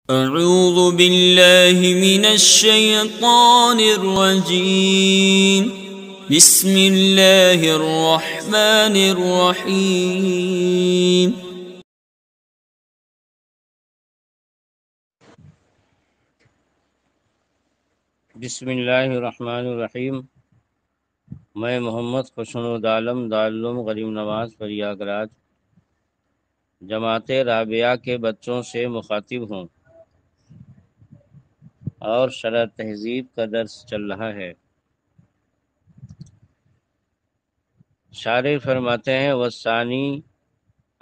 اعوذ باللہ من الشیطان الرجیم بسم اللہ الرحمن الرحیم بسم اللہ الرحمن الرحیم۔ میں محمد خوشنود عالم دارالعلوم غریب نواز پریاگراج جماعت رابعہ کے بچوں سے مخاطب ہوں اور شرح تہذیب کا درس چل رہا ہے۔ شارح فرماتے ہیں والثانی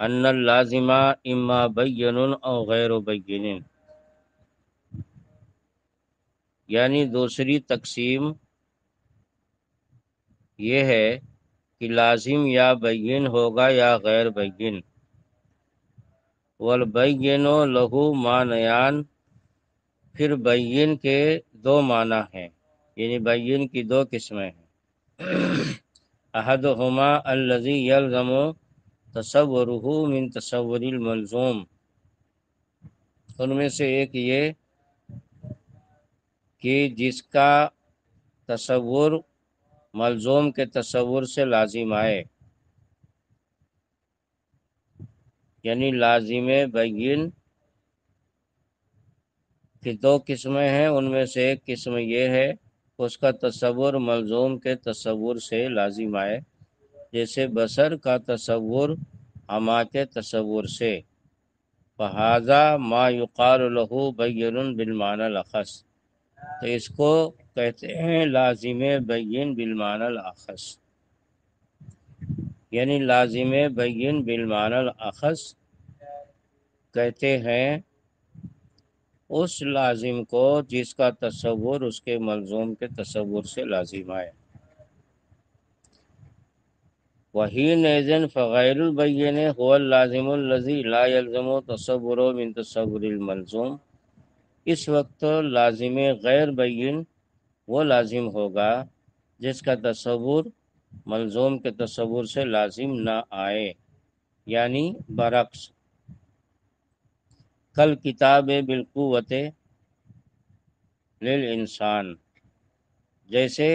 ان اللازم اما بین او غیر بین، یعنی دوسری تقسیم یہ ہے کہ لازم یا بین ہوگا یا غیر بین۔ والبین لہو معنیان، پھر بین کے دو معنی ہیں، یعنی بین کی دو قسمیں ہیں۔ احدہما الذی یلزم تصورہ من تصور الملزوم، ان میں سے ایک یہ کہ جس کا تصور ملزوم کے تصور سے لازم آئے، یعنی لازم بین کی دو قسمیں ہیں، ان میں سے ایک قسم یہ ہے اس کا تصور ملزوم کے تصور سے لازم آئے، جیسے بصر کا تصور اما کے تصور سے۔ فہذا ما یقال له بین بالمعنی الاخص، تو اس کو کہتے ہیں لازم بین بالمعنی الاخص، یعنی لازم بین بالمعنی الاخص کہتے ہیں اس لازم کو جس کا تصور اس کے ملزوم کے تصور سے لازم آئے۔ وحینئذ فغیر البین هو اللازم الذی لا یلزم تصورہ من تصور الملزوم، اس وقت لازم غیر بین وہ لازم ہوگا جس کا تصور ملزوم کے تصور سے لازم نہ آئے، یعنی برعکس کل کتاب بالقوت للانسان، جیسے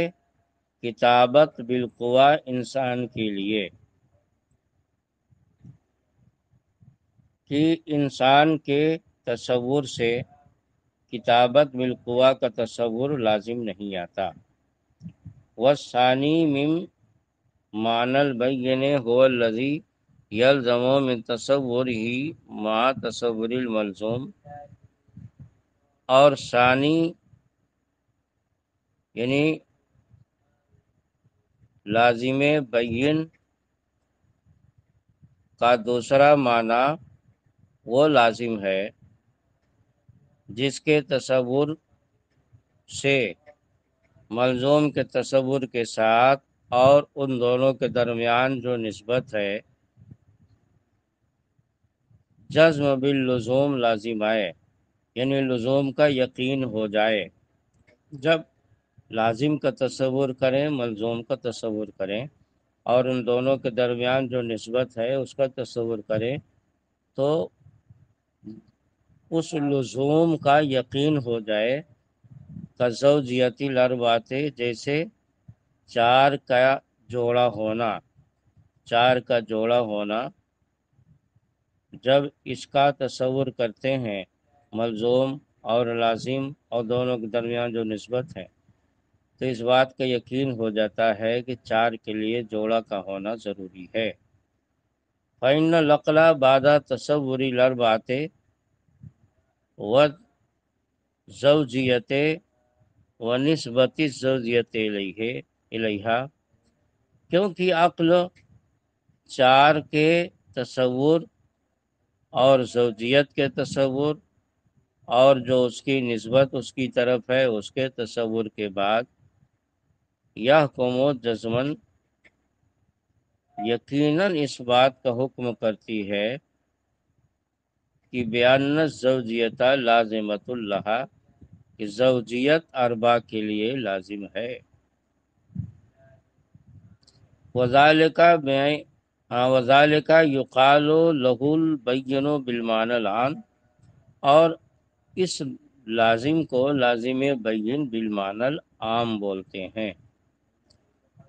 کتابت بالقوہ انسان کے لیے، کہ انسان کے تصور سے کتابت بالقوہ کا تصور لازم نہیں آتا۔ والثانی من معنی البین هو الذی یلزم من تصورہ مع تصور الملزوم، اور ثانی یعنی لازم بین کا دوسرا معنی وہ لازم ہے جس کے تصور سے ملزوم کے تصور کے ساتھ اور ان دونوں کے درمیان جو نسبت ہے جزم باللزوم لازم آئے، یعنی لزوم کا یقین ہو جائے۔ جب لازم کا تصور کریں ملزوم کا تصور کریں اور ان دونوں کے درمیان جو نسبت ہے اس کا تصور کریں تو اس لزوم کا یقین ہو جائے۔ کزوجیتی الاربعۃ، جیسے چار کا جوڑا ہونا، جب اس کا تصور کرتے ہیں ملزوم اور لازم اور دونوں کے درمیان جو نسبت ہے تو اس بات کا یقین ہو جاتا ہے کہ چار کے لیے جوڑا کا ہونا ضروری ہے۔ فإن العقل بعد تصور الاربعۃ والزوجیت ونسبت الزوجیت الیہا، کیونکہ عقل چار کے تصور اور زوجیت کے تصور اور جو اس کی نسبت اس کی طرف ہے اس کے تصور کے بعد یحکم جزماً یقیناً اس بات کا حکم کرتی ہے کہ بیان الزوجیت لازمۃ لہا، کہ زوجیت اربع کے لیے لازم ہے۔ وذالک یقال لہ البین بالمعنی العام، اور اس لازم کو لازم بین بالمعنی العام بولتے ہیں۔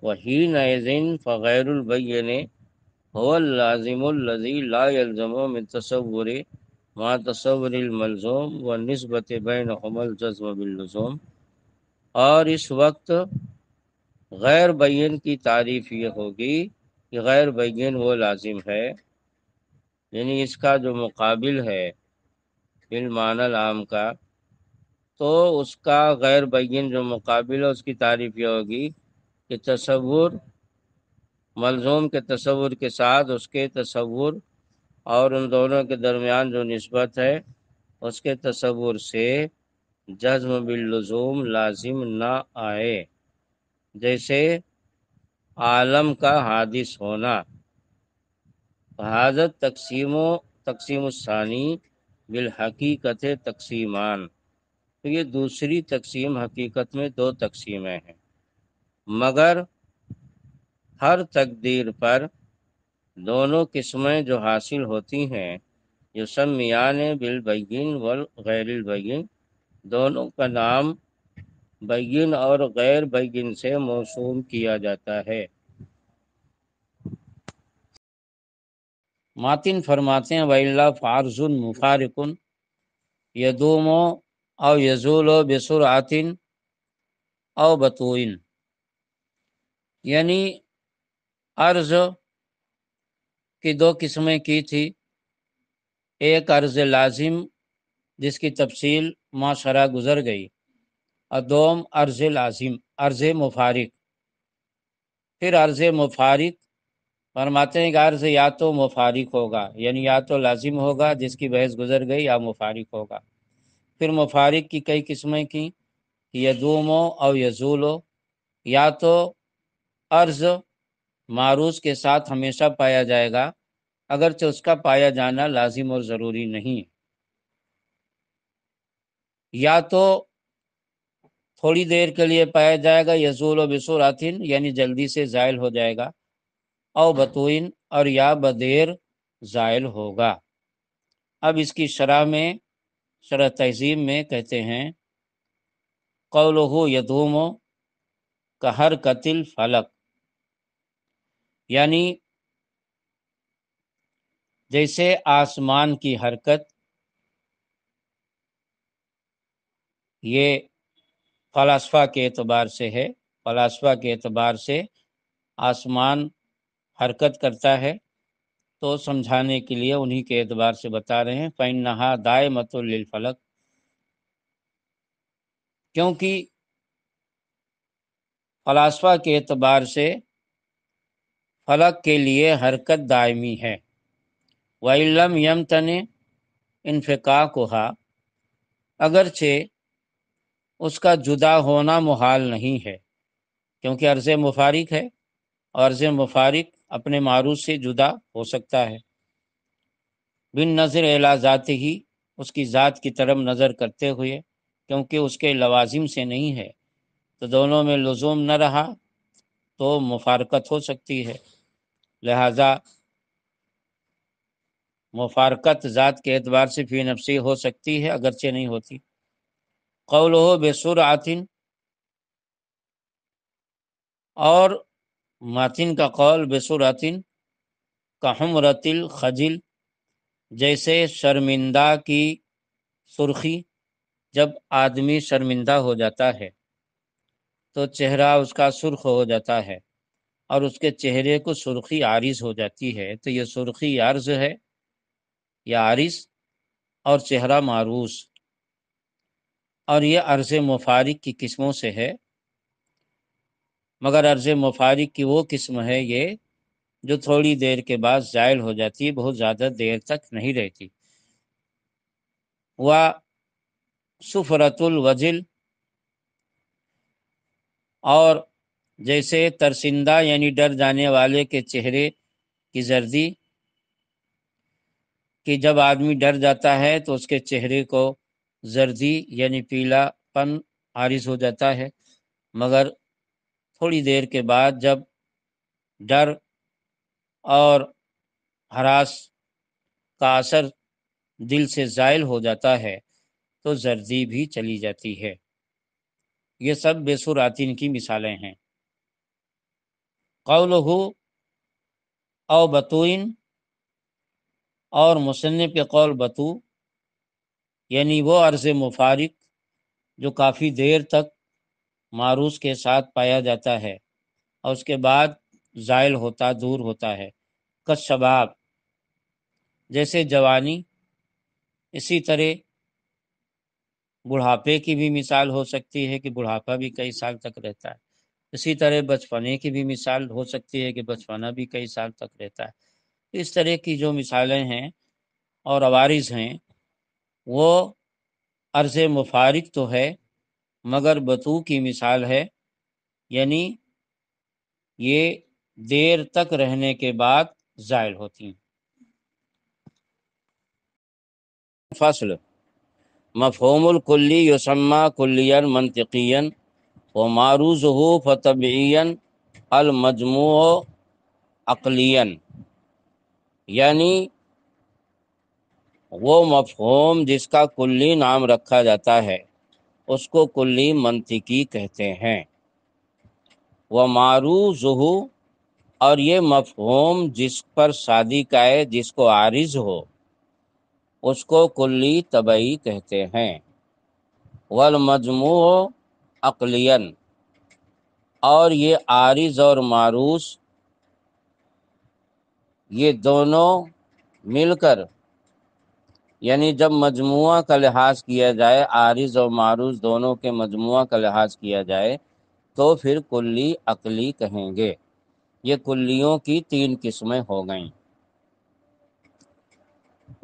وحینئذ فغیر البین هو اللازم الذي لا يلزم من تصور مع تصور الملزوم والنسبت بینهما الجزم باللزوم۔ اور اس وقت غیر بین کی تعریف یہ ہوگی کہ غیر بین وہ لازم ہے، یعنی اس کا جو مقابل ہے بالمعنی العام کا، تو اس کا غیر بین جو مقابل ہے اس کی تعریف یہ ہوگی کہ تصور ملزوم کے تصور کے ساتھ اس کے تصور اور ان دونوں کے درمیان جو نسبت ہے اس کے تصور سے جزم باللزوم لازم نہ آئے، جیسے عالم کا حادث ہونا۔ حاضر تقسیم الثانی بالحقیقت تقسیمان، تو یہ دوسری تقسیم حقیقت میں دو تقسیمیں ہیں، مگر ہر تقدیر پر دونوں قسمیں جو حاصل ہوتی ہیں یسمیان بالبین والغیر البین، دونوں کا نام بین اور غیر بین سے موسوم کیا جاتا ہے۔ ماتن فرماتے ہیں وَإِلَّا فَعَرْضٌ مُفَارِقٌ يَدُومُ أَوْ يَزُولُ بِسُرْعَةٍ أَوْ بَطْوٍ، یعنی عرض کی دو قسمیں کی تھی، ایک عرض لازم جس کی تفصیل ماشرہ گزر گئی، اور دوم عرض لازم عرض مفارق۔ پھر عرض مفارق فرماتے ہیں کہ عرض یا تو مفارق ہوگا، یعنی یا تو لازم ہوگا جس کی بحث گزر گئی، یا مفارق ہوگا۔ پھر مفارق کی کئی قسمیں کی، یدوم او یزولو، یا تو عرض معروض کے ساتھ ہمیشہ پایا جائے گا اگرچہ اس کا پایا جانا لازم اور ضروری نہیں، یا تو تھوڑی دیر کے لیے پایا جائے گا یزول و بسرعۃ، یعنی جلدی سے زائل ہو جائے گا، او بطوئن، اور یا بدیر زائل ہوگا۔ اب اس کی شرح تہذیب میں کہتے ہیں قولہ یدوم کحرکۃ الفلک، یعنی جیسے آسمان کی حرکت، یہ فلاسفہ کے اعتبار سے ہے، فلاسفہ کے اعتبار سے آسمان حرکت کرتا ہے، تو سمجھانے کے لیے انہی کے اعتبار سے بتا رہے ہیں فَإِنَّهَا دَائِمَةٌ لِلْفَلَكِ، کیونکہ فلاسفہ کے اعتبار سے فلک کے لیے حرکت دائمی ہے۔ وَإِن لَّمْ يَمْتَنِعْ انفِكَاكُهَا، اگرچہ اس کا جدا ہونا محال نہیں ہے، کیونکہ عرض مفارق ہے، اور عرض مفارق اپنے معروض سے جدا ہو سکتا ہے، بالنظر الی ذاتہ، اس کی ذات کی طرف نظر کرتے ہوئے، کیونکہ اس کے لوازم سے نہیں ہے، تو دونوں میں لزوم نہ رہا تو مفارقت ہو سکتی ہے، لہذا مفارقت ذات کے اعتبار سے فی نفسی ہو سکتی ہے اگرچہ نہیں ہوتی۔ قولہ بسرعۃ، اور ماتن کا قول بسرعۃ کحمرۃ الخجل، جیسے شرمندہ کی سرخی، جب آدمی شرمندہ ہو جاتا ہے تو چہرہ اس کا سرخ ہو جاتا ہے، اور اس کے چہرے کو سرخی عارض ہو جاتی ہے، تو یہ سرخی عرض ہے یا عارض، اور چہرہ معروض، اور یہ عرض مفارق کی قسموں سے ہے، مگر عرض مفارق کی وہ قسم ہے یہ جو تھوڑی دیر کے بعد زائل ہو جاتی ہے، بہت زیادہ دیر تک نہیں رہتی۔ وَصُفْرَةُ الْوَجْلِ، اور جیسے ترسندہ یعنی ڈر جانے والے کے چہرے کی زردی، کہ جب آدمی ڈر جاتا ہے تو اس کے چہرے کو زردی یعنی پیلا پن عارض ہو جاتا ہے، مگر تھوڑی دیر کے بعد جب ڈر اور ہراس کا اثر دل سے زائل ہو جاتا ہے تو زردی بھی چلی جاتی ہے۔ یہ سب بے سراتین کی مثالیں ہیں۔ قولہ او بتوئن، اور مصنف کے قول بتو یعنی وہ عرض مفارق جو کافی دیر تک معروض کے ساتھ پایا جاتا ہے اور اس کے بعد زائل ہوتا، دور ہوتا ہے۔ کالشباب، جیسے جوانی، اسی طرح بڑھاپے کی بھی مثال ہو سکتی ہے کہ بڑھاپا بھی کئی سال تک رہتا ہے، اسی طرح بچپنے کی بھی مثال ہو سکتی ہے کہ بچپنا بھی کئی سال تک رہتا ہے۔ اس طرح کی جو مثالیں ہیں اور عوارض ہیں وہ عرض مفارق تو ہے مگر بطو کی مثال ہے، یعنی یہ دیر تک رہنے کے بعد زائل ہوتی ہیں۔ فصل، مفہوم الکلی یسمى کلیا منطقیا ومعروضہ فطبعیا المجموع عقلیا، یعنی وہ مفہوم جس کا کلی نام رکھا جاتا ہے اس کو کلی منطقی کہتے ہیں۔ ومعروضہ، اور یہ مفہوم جس پر صادق آئے، جس کو عارض ہو، اس کو کلی طبعی کہتے ہیں۔ والمجموع عقلیاً، اور یہ عارض اور معروض یہ دونوں مل کر، یعنی جب مجموعہ کا لحاظ کیا جائے، عارض اور معروض دونوں کے مجموعہ کا لحاظ کیا جائے تو پھر کلی عقلی کہیں گے۔ یہ کلیوں کی 3 قسمیں ہو گئیں۔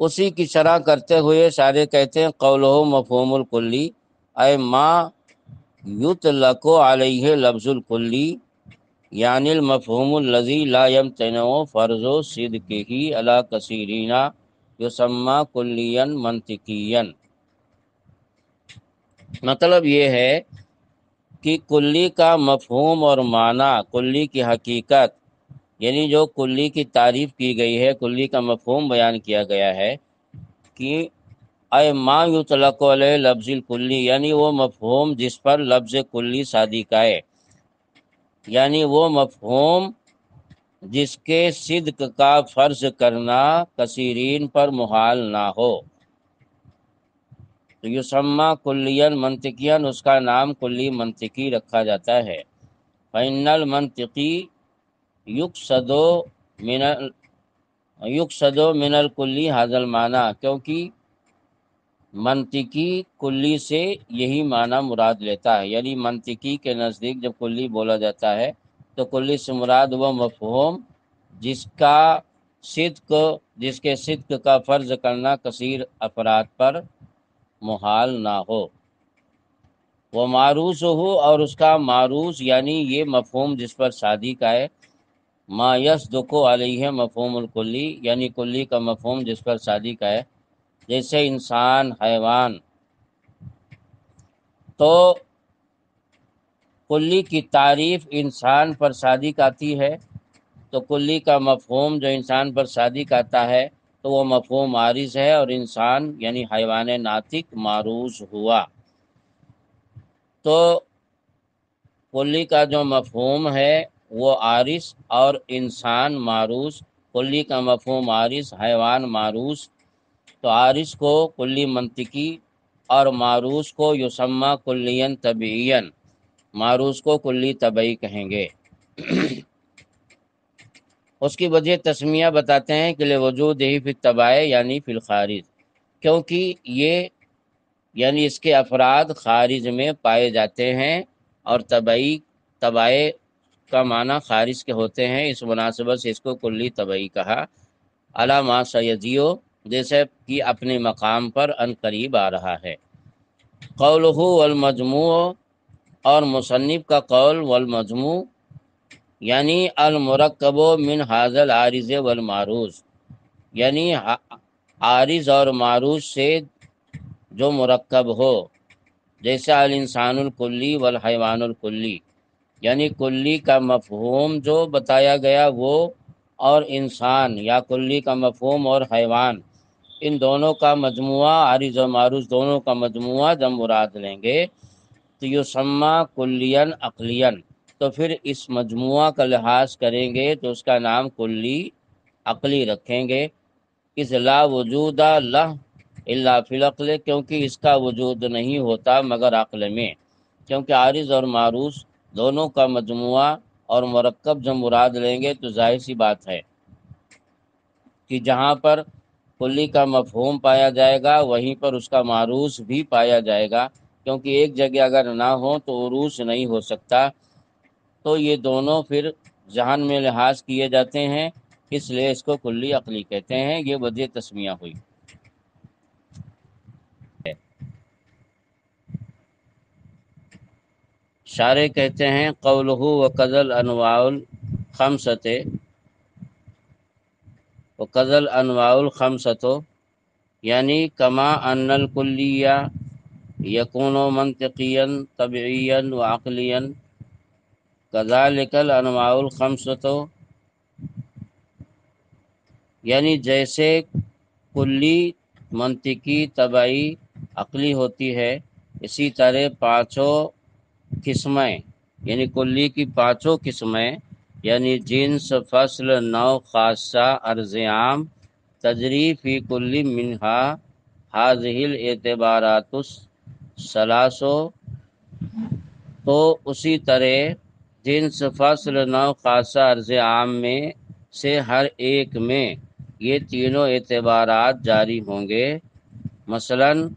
اسی کی شرح کرتے ہوئے شارح کہتے ہیں قولہ مفہوم الکلی اے ما یطلق علیہ لفظ الکلی، یعنی المفہوم الذی لا یمتنع فرض صدقہ علی کثیرین یسمى کلیا منطقیا۔ مطلب یہ ہے کہ کلی کا مفہوم اور معنی، کلی کی حقیقت، یعنی جو کلی کی تعریف کی گئی ہے، کلی کا مفہوم بیان کیا گیا ہے کہ اے ما یطلق علیہ لفظ الکلی، یعنی وہ مفہوم جس پر لفظ کلی صادق آئے، یعنی وہ مفہوم جس کے صدق کا فرض کرنا کثیرین پر محال نہ ہو، تو یسمى کلیا منطقیا، اس کا نام کلی منطقی رکھا جاتا ہے۔ فإن المنطقی یقصد من الکلی ھذا المعنی، کیونکہ منطقی کلی سے یہی معنی مراد لیتا ہے، یعنی منطقی کے نزدیک جب کلی بولا جاتا ہے تو کلی سے مراد وہ مفہوم جس کے صدق کا فرض کرنا کثیر افراد پر محال نہ ہو۔ وہ معروض ہو، اور اس کا معروض یعنی یہ مفہوم جس پر صادق آئے، ما یصدق علیہ مفہوم الکلی، یعنی کلی کا مفہوم جس پر صادق آئے، جیسے انسان، حیوان۔ تو کلی کی تعریف انسان پر صادق آتی ہے تو کلی کا مفہوم جو انسان پر صادق آتا ہے تو وہ مفہوم عارض ہے، اور انسان یعنی حیوان ناطق معروض ہوا۔ تو کلی کا جو مفہوم ہے وہ عارض اور انسان معروض، کلی کا مفہوم عارض، حیوان معروض۔ تو عارض کو کلی منطقی اور معروض کو یسمى کلیا طبعیا، معروض کو کلی طبعی کہیں گے۔ اس کی وجہ تسمیہ بتاتے ہیں کہ لوجودہ فی الطبع یعنی فی الخارج، کیونکہ یہ یعنی اس کے افراد خارج میں پائے جاتے ہیں، اور طبع کا معنی خارج کے ہوتے ہیں، اس مناسبت سے اس کو کلی طبعی کہا۔ علی ما سیجیء، جیسے کہ اپنے مقام پر ان قریب آ رہا ہے۔ قولہ والمجموع، اور مصنف کا قول والمجموع یعنی المرکب من ھذا العارض والمعروض، یعنی عارض اور معروض سے جو مرکب ہو، جیسے الانسان الکلی والحیوان الکلی، یعنی کلی کا مفہوم جو بتایا گیا وہ، اور انسان یا کلی کا مفہوم اور حیوان، ان دونوں کا مجموعہ، عارض و معروض دونوں کا مجموعہ جب مراد لیں گے تو یسمى کلین عقلین، تو پھر اس مجموعہ کا لحاظ کریں گے تو اس کا نام کلی عقلی رکھیں گے۔ اس لا وجود لہ الا فی العقل، کیونکہ اس کا وجود نہیں ہوتا مگر عقل میں، کیونکہ عارض اور معروض دونوں کا مجموعہ اور مرکب جب مراد لیں گے تو ظاہر سی بات ہے کہ جہاں پر کلی کا مفہوم پایا جائے گا وہیں پر اس کا معروض بھی پایا جائے گا، کیونکہ ایک جگہ اگر نہ ہو تو عروض نہیں ہو سکتا۔ تو یہ دونوں پھر ذہن میں لحاظ کیے جاتے ہیں، اس لیے اس کو کلی عقلی کہتے ہیں۔ یہ وجہ تسمیہ ہوئی۔ شارح کہتے ہیں قولہ وکذل انواع الخمسۃ، وکذل انواع الخمسۃ یعنی کما ان الکلیہ یکون منطقیا طبعیا وعقلیا کذالک الانواع الخمسۃ، یعنی جیسے کلی منطقی طبعی عقلی ہوتی ہے، اسی طرح پانچوں قسمیں یعنی کلی کی پانچوں قسمیں یعنی جنس، فصل، نوع، خاصہ، عرض عام تجری فی کل منہا ہذہ الاعتبارات الثلاث، تو اسی طرح جنس، فصل، نوع، خاصہ، عرض عام میں سے ہر ایک میں یہ تینوں اعتبارات جاری ہوں گے۔ مثلاً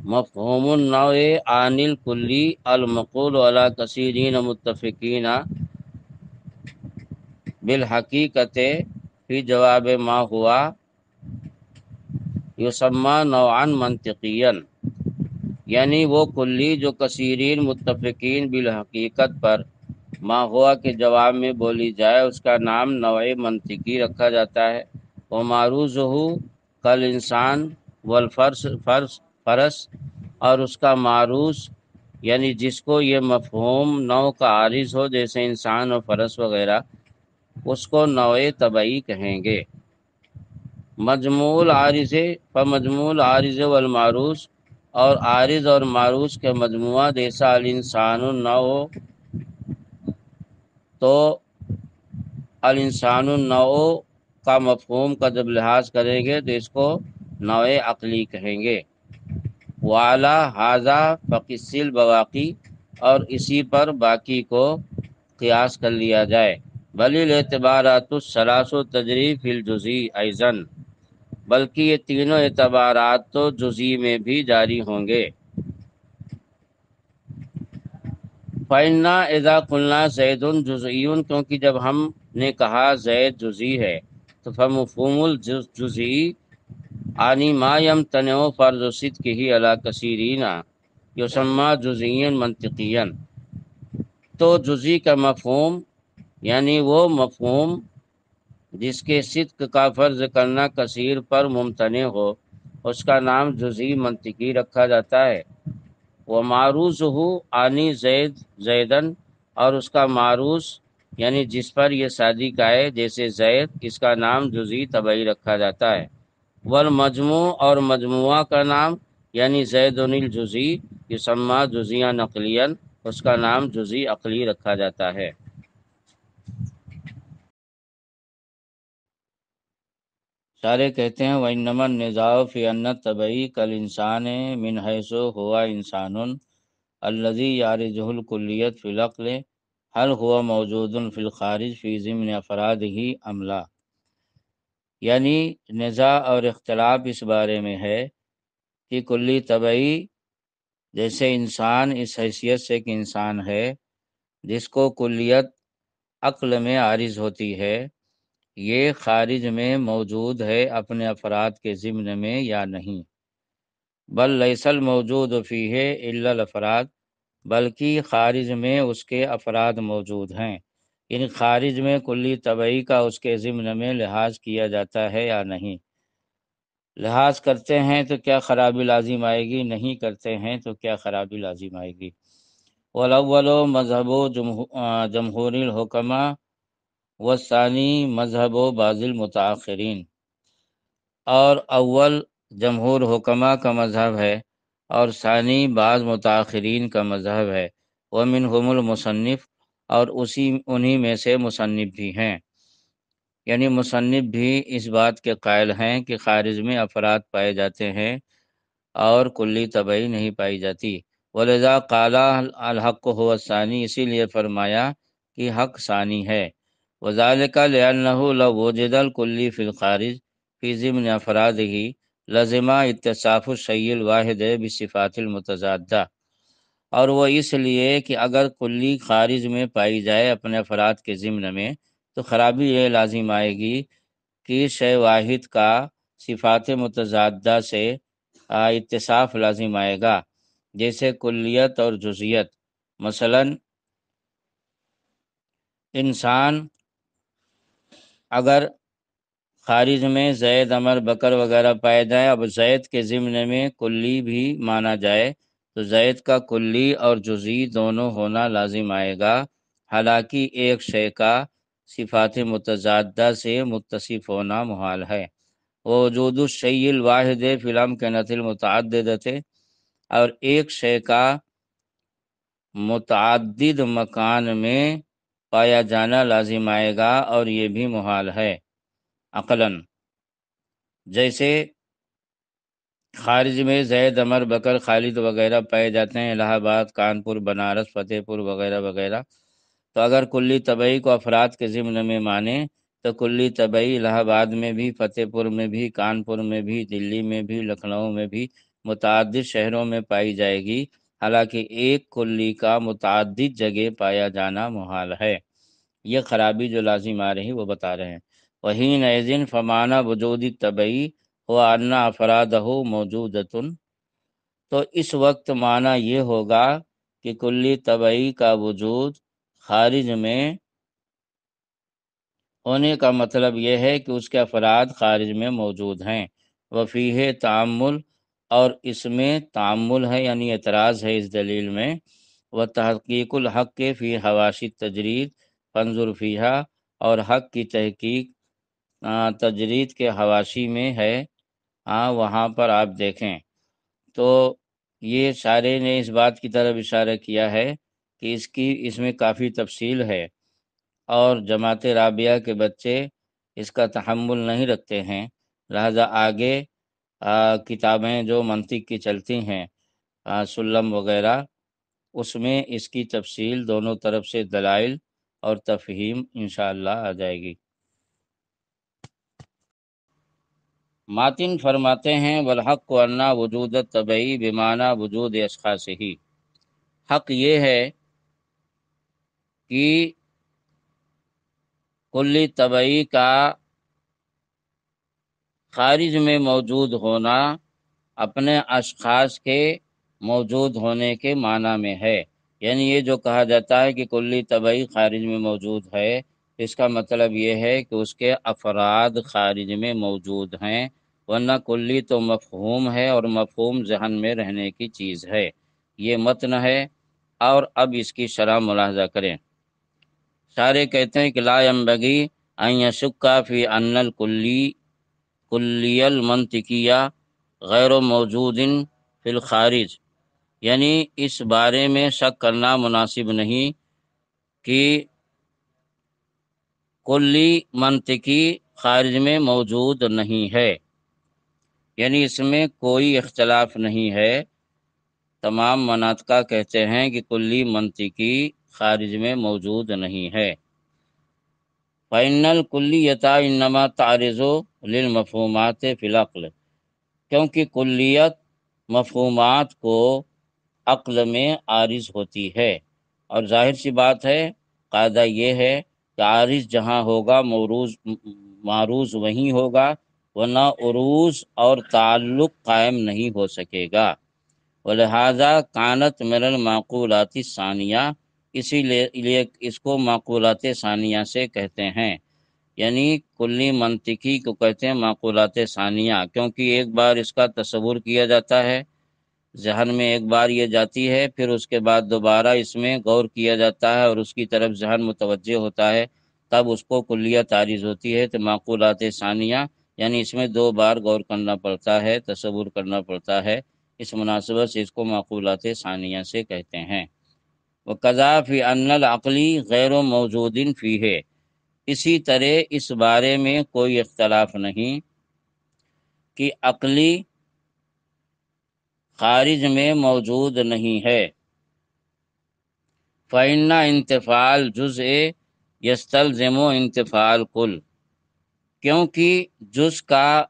مفہوم النوع عن الکلی المقول علی کثیرین متفقین بالحقیقت فی جواب ما ہوا یسمى نوعا منطقیا، یعنی وہ کلی جو کثیرین متفقین بالحقیقت پر ما ہوا کے جواب میں بولی جائے اس کا نام نوع منطقی رکھا جاتا ہے۔ ومعروضہ کل انسان والفرس فرس، اور اس کا معروض یعنی جس کو یہ مفہوم نوع کا عارض ہو جیسے انسان اور فرس وغیرہ، اس کو نوع طبعی کہیں گے۔ مجموع العارض فمجموع العارض والمعروض، اور عارض اور معروض کے مجموعہ جیسا الانسان النوع، تو الانسان النوع کا مفہوم کا جب لحاظ کریں گے تو اس کو نوع عقلی کہیں گے۔ وعلی ھذا فقس البواقی، اور اسی پر باقی کو قیاس کر لیا جائے۔ بل الاعتبارات الثلاث تجری فی الجزء ایضا، بلکہ یہ تینوں اعتبارات تو جزئی میں بھی جاری ہوں گے۔ فإنا اذا قلنا زید جزئی، کیونکہ جب ہم نے کہا زید جزئی ہے تو فمفہوم الجزئی عنی ما یمتنع فرض صدقہ علی کثیرین یسمى جزئیا منطقیا، تو جزئی کا مفہوم یعنی وہ مفہوم جس کے صدق کا فرض کرنا کثیر پر ممتنع ہو اس کا نام جزئی منطقی رکھا جاتا ہے۔ ومعروضہ عنی زید زیدن، اور اس کا معروض یعنی جس پر یہ صادق آئے جیسے زید، اس کا نام جزئی طبعی رکھا جاتا ہے۔ والمجموع، اور مجموعہ کا نام یعنی زید الجزئی یسمى جزئیا عقلیا، اس کا نام جزئی عقلی رکھا جاتا ہے۔ شارح کہتے ہیں وَإِنَّمَا النِّزَاعُ فِي أَنَّ الطَّبَعِيَّ كَالْإِنسَانِ مِنْ حَيْثُ هُوَ إِنسَانٌ الَّذِي يَعْرِضُهُ الْكُلِّيَّةُ فِي الْعَقْلِ هل هو موجود فی الخارج فی ضمن افرادہ ام لا، یعنی نزاع اور اختلاف اس بارے میں ہے کہ کلی طبعی جیسے انسان اس حیثیت سے کہ انسان ہے جس کو کلیت عقل میں عارض ہوتی ہے، یہ خارج میں موجود ہے اپنے افراد کے ضمن میں یا نہیں۔ بل لیس الموجود فیہ الا الافراد، بلکہ خارج میں اس کے افراد موجود ہیں، یعنی خارج میں کلی طبعی کا اس کے ضمن میں لحاظ کیا جاتا ہے یا نہیں۔ لحاظ کرتے ہیں تو کیا خرابی لازم آئے گی، نہیں کرتے ہیں تو کیا خرابی لازم آئے گی۔ والاول مذہب جمہور الحکماء والثانی مذہب بعض المتاخرین، اور اول جمہور حکماء کا مذہب ہے اور ثانی بعض متاخرین کا مذہب ہے، ومنہم المصنف، اور انہی میں سے مصنف بھی ہیں، یعنی مصنف بھی اس بات کے قائل ہیں کہ خارج میں افراد پائے جاتے ہیں اور کلی طبعی نہیں پائی جاتی۔ ولذا قال الحق هو الثانی، اسی لیے فرمایا کہ حق ثانی ہے۔ وذالک لأنه لو وجد الکلی فی الخارج فی ضمن افرادہ لزم اتصاف الشیء الواحد بصفات المتضادہ، اور وہ اس لیے کہ اگر کلی خارج میں پائی جائے اپنے افراد کے ضمن میں تو خرابی یہ لازم آئے گی کہ شے واحد کا صفات متضادہ سے اتصاف لازم آئے گا، جیسے کلیت اور جزیت۔ مثلا انسان اگر خارج میں زید، عمر، بکر وغیرہ پائے جائیں، اب زید کے ضمن میں کلی بھی مانا جائے تو زید کا کلی اور جزئی دونوں ہونا لازم آئے گا، حالانکہ ایک شے کا صفات متضادہ سے متصف ہونا محال ہے۔ ووجود الشیء الواحد فی الامکنۃ المتعددۃ، اور ایک شے کا متعدد مکان میں پایا جانا لازم آئے گا، اور یہ بھی محال ہے عقلاً۔ جیسے خارج میں زید، عمر، بکر، خالد وغیرہ پائے جاتے ہیں، الہ آباد، کانپور، بنارس، فتح پور وغیرہ وغیرہ، تو اگر کلی طبعی کو افراد کے ضمن میں مانے تو کلی طبعی الہ آباد میں بھی، فتح پور میں بھی، کانپور میں بھی، دلی میں بھی، لکھنؤ میں بھی، متعدد شہروں میں پائی جائے گی، حالانکہ ایک کلی کا متعدد جگہ پایا جانا محال ہے۔ یہ خرابی جو لازم آ رہی وہ بتا رہے ہیں۔ وحینئذ فمعنی وجود طبعی ہو ان افرادہ موجودۃ، تو اس وقت معنی یہ ہوگا کہ کلی طبعی کا وجود خارج میں ہونے کا مطلب یہ ہے کہ اس کے افراد خارج میں موجود ہیں۔ وفیہ تعمل، اور اس میں تعمل ہے یعنی اعتراض ہے اس دلیل میں۔ وتحقیق الحق کے فی حواشی تجرید فانظر فیہا، اور حق کی تحقیق تجرید کے حواشی میں ہے، وہاں پر آپ دیکھیں۔ تو یہ شارح نے اس بات کی طرف اشارہ کیا ہے کہ اس میں کافی تفصیل ہے، اور جماعت رابعہ کے بچے اس کا تحمل نہیں رکھتے ہیں، لہذا آگے کتابیں جو منطق کی چلتی ہیں، سلم وغیرہ، اس میں اس کی تفصیل دونوں طرف سے دلائل اور تفہیم انشاءاللہ آ جائے گی۔ ماتن فرماتے ہیں والحق ان وجود طبعی بمعنی وجود اشخاص ہی، حق یہ ہے کہ کلی طبعی کا خارج میں موجود ہونا اپنے اشخاص کے موجود ہونے کے معنی میں ہے، یعنی یہ جو کہا جاتا ہے کہ کلی طبعی خارج میں موجود ہے، اس کا مطلب یہ ہے کہ اس کے افراد خارج میں موجود ہیں، ورنہ کلی تو مفہوم ہے، اور مفہوم ذہن میں رہنے کی چیز ہے۔ یہ متن ہے، اور اب اس کی شرح ملاحظہ کریں۔ شارح کہتے ہیں کہ لا ينبغی ان یشک فی ان کلی المنطقیہ غیر موجود فی الخارج، یعنی اس بارے میں شک کرنا مناسب نہیں کہ کلی منطقی خارج میں موجود نہیں ہے، یعنی اس میں کوئی اختلاف نہیں ہے۔ تمام مناطقہ کہتے ہیں کہ کلی منطقی خارج میں موجود نہیں ہے۔ فإن الکلیۃ انما تعرض للمفہومات فی العقل، کیونکہ کلیت مفہومات کو عقل میں عارض ہوتی ہے، اور ظاہر سی بات ہے، قاعدہ یہ ہے کہ عارض جہاں ہوگا معروض وہیں ہوگا، ورنہ عروض اور تعلق قائم نہیں ہو سکے گا۔ ولہذا کانت من المعقولات الثانیہ، اسی لیے اس کو معقولات ثانیہ سے کہتے ہیں، یعنی کلی منطقی کو کہتے ہیں معقولات ثانیہ، کیونکہ ایک بار اس کا تصور کیا جاتا ہے، ذہن میں ایک بار یہ جاتی ہے، پھر اس کے بعد دوبارہ اس میں غور کیا جاتا ہے اور اس کی طرف ذہن متوجہ ہوتا ہے، تب اس کو کلیت عارض ہوتی ہے۔ تو معقولات ثانیہ یعنی اس میں 2 بار غور کرنا پڑتا ہے، تصور کرنا پڑتا ہے، اس مناسبت سے اس کو معقولات ثانیہ سے کہتے ہیں۔ وَقَضَا فِي أَنَّ الْعَقْلِ غَيْرُ مَوْجُودٍ فِيهِ، اسی طرح اس بارے میں کوئی اختلاف نہیں کہ عقلی خارج میں موجود نہیں ہے۔ فَإِنَّ انتفاع الجزء يستلزم انتفاع الكل، کیونکہ جز کا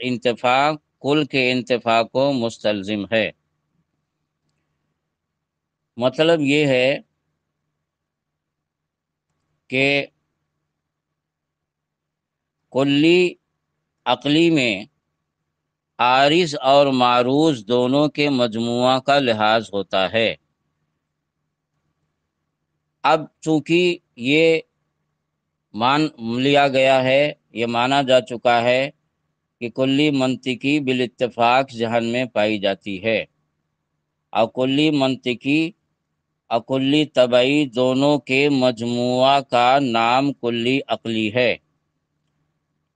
انتفاع کل کے انتفاع کو مستلزم ہے۔ مطلب یہ ہے کہ کلی عقلی میں عارض اور معروض دونوں کے مجموعہ کا لحاظ ہوتا ہے۔ اب چونکہ یہ مان لیا گیا ہے، یہ مانا جا چکا ہے کہ کلی منطقی بالاتفاق ذہن میں پائی جاتی ہے، اور کلی منطقی اور کلی طبعی دونوں کے مجموعہ کا نام کلی عقلی ہے۔